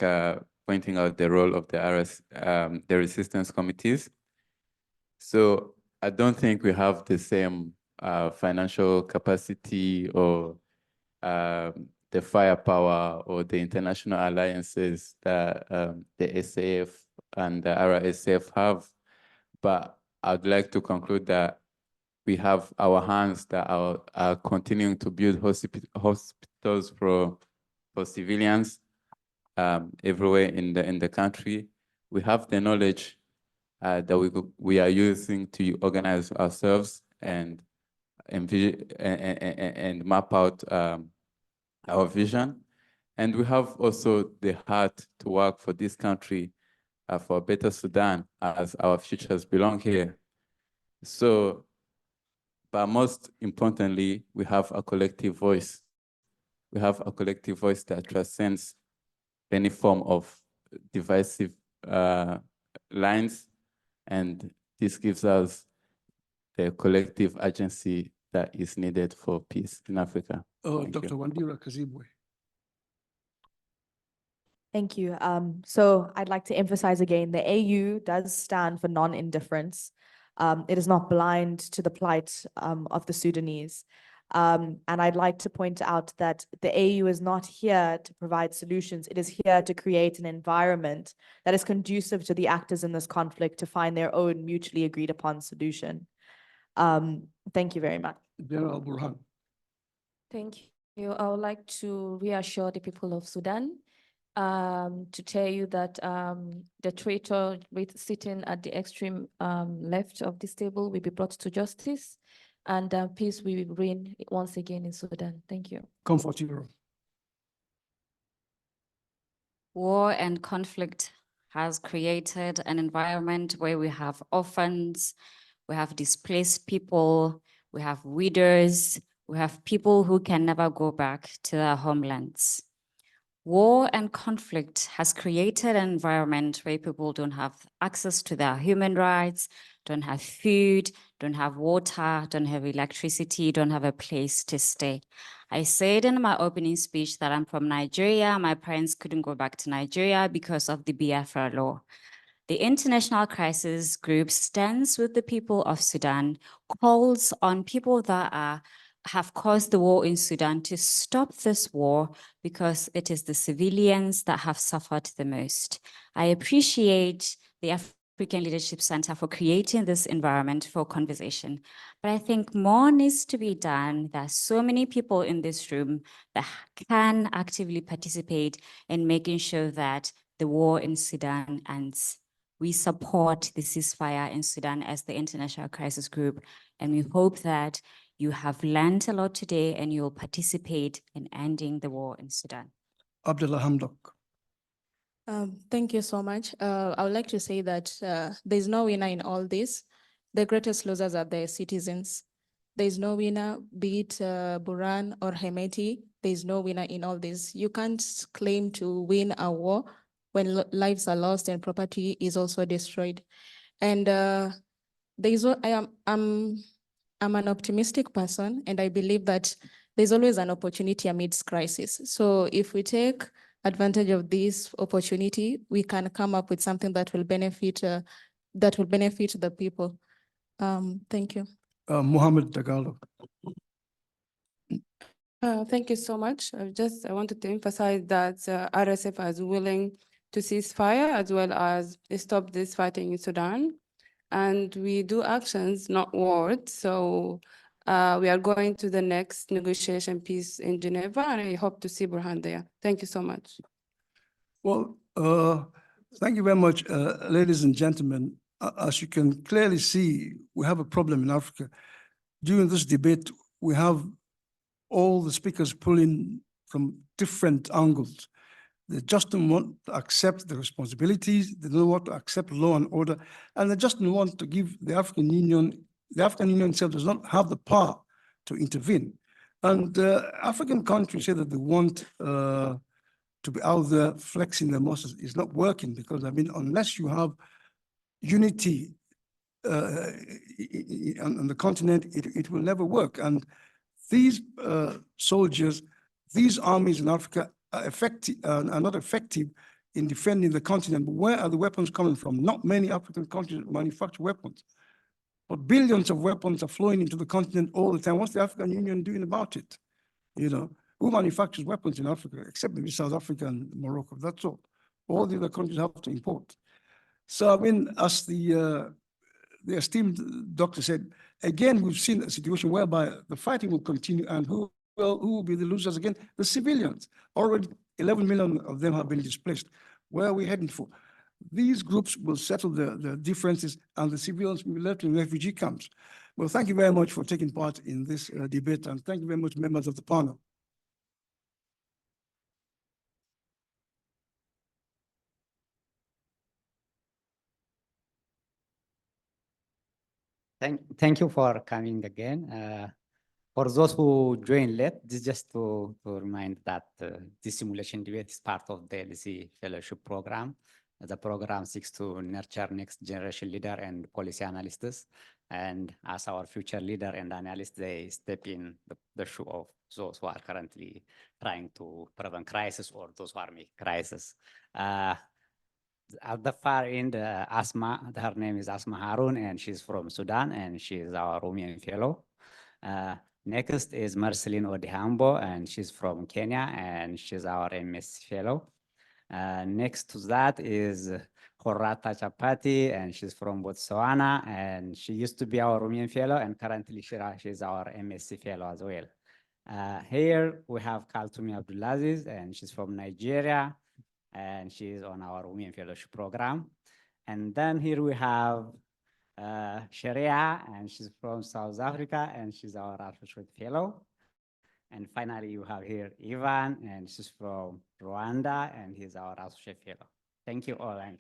pointing out the role of the resistance committees. So I don't think we have the same financial capacity or the firepower or the international alliances that the SAF and the RSF have. But I'd like to conclude that we have our hands that are continuing to build hospitals for civilians everywhere in the country. We have the knowledge that we are using to organize ourselves and map out our vision. And we have also the heart to work for this country, for a better Sudan, as our futures belong here. So, but most importantly, we have a collective voice. We have a collective voice that transcends any form of divisive lines, and this gives us the collective agency that is needed for peace in Africa. Dr. Wandira Kazibwe. Thank you. So I'd like to emphasize again, the AU does stand for non-indifference. It is not blind to the plight of the Sudanese. And I'd like to point out that the AU is not here to provide solutions. It is here to create an environment that is conducive to the actors in this conflict to find their own mutually agreed upon solution. Thank you very much. General Burhan. Thank you. I would like to reassure the people of Sudan to tell you that the traitor sitting at the extreme left of this table will be brought to justice, and peace will reign once again in Sudan. Thank you. Comfort Europe. War and conflict has created an environment where we have orphans, we have displaced people, we have widows, we have people who can never go back to their homelands. War and conflict has created an environment where people don't have access to their human rights, don't have food, don't have water, don't have electricity, don't have a place to stay. I said in my opening speech that I'm from Nigeria. My parents couldn't go back to Nigeria because of the Biafra law. The International Crisis Group stands with the people of Sudan, calls on people that have caused the war in Sudan to stop this war because it is the civilians that have suffered the most. I appreciate the African Leadership Center for creating this environment for conversation, but I think more needs to be done. There are so many people in this room that can actively participate in making sure that the war in Sudan ends. We support the ceasefire in Sudan as the International Crisis Group, and we hope that you have learned a lot today and you'll participate in ending the war in Sudan. Abdullah Hamdok. Thank you so much. I would like to say that there's no winner in all this. The greatest losers are the citizens. There's no winner, be it Buran or Hemeti. There's no winner in all this. You can't claim to win a war when lives are lost and property is also destroyed. And I'm an optimistic person, and I believe that there's always an opportunity amidst crisis. So if we take advantage of this opportunity, we can come up with something that will benefit the people. Thank you. Mohammed Dagalo. Thank you so much. I wanted to emphasize that RSF is willing to cease fire as well as stop this fighting in Sudan. And we do actions, not words. So we are going to the next negotiation piece in Geneva, and I hope to see Burhan there. Thank you so much. Well, thank you very much, ladies and gentlemen. As you can clearly see, we have a problem in Africa. During this debate, we have all the speakers pulling from different angles. They just don't want to accept the responsibilities. They don't want to accept law and order. And they just don't want to give the African Union itself does not have the power to intervene. And African countries say that they want to be out there flexing their muscles. It's not working because, I mean, unless you have unity on the continent, it will never work. And these soldiers, these armies in Africa are not effective in defending the continent. But where are the weapons coming from? Not many African countries manufacture weapons, but billions of weapons are flowing into the continent all the time. What's the African Union doing about it? You know, who manufactures weapons in Africa, except maybe South Africa and Morocco? That's all. All the other countries have to import. So, I mean, as the esteemed doctor said, again, we've seen a situation whereby the fighting will continue, and who will be the losers again? The civilians. Already 11 million of them have been displaced. Where are we heading for? These groups will settle the differences, and the civilians will be left in refugee camps. Well, thank you very much for taking part in this debate, and thank you very much, members of the panel. Thank you for coming again. For those who joined late, this is just to remind that this simulation debate is part of the ALC Fellowship Program. The program seeks to nurture next generation leader and policy analysts. And as our future leader and analysts, they step in the shoe of those who are currently trying to prevent crisis or those who are making crisis. At the far end, Asma, her name is Asma Harun, and she's from Sudan, and she's our Romanian fellow. Next is Marceline Odihambo, and she's from Kenya, and she's our MS fellow. Next to that is Horata Chapati, and she's from Botswana, and she used to be our Romanian fellow, and currently she's our MSc fellow as well. Here we have Kaltumi Abdulaziz, and she's from Nigeria, and she's on our Women Fellowship Program. And then here we have Shreya, and she's from South Africa, and she's our Associate Fellow. And finally, you have here Ivan, and she's from Rwanda, and he's our Associate Fellow. Thank you all. And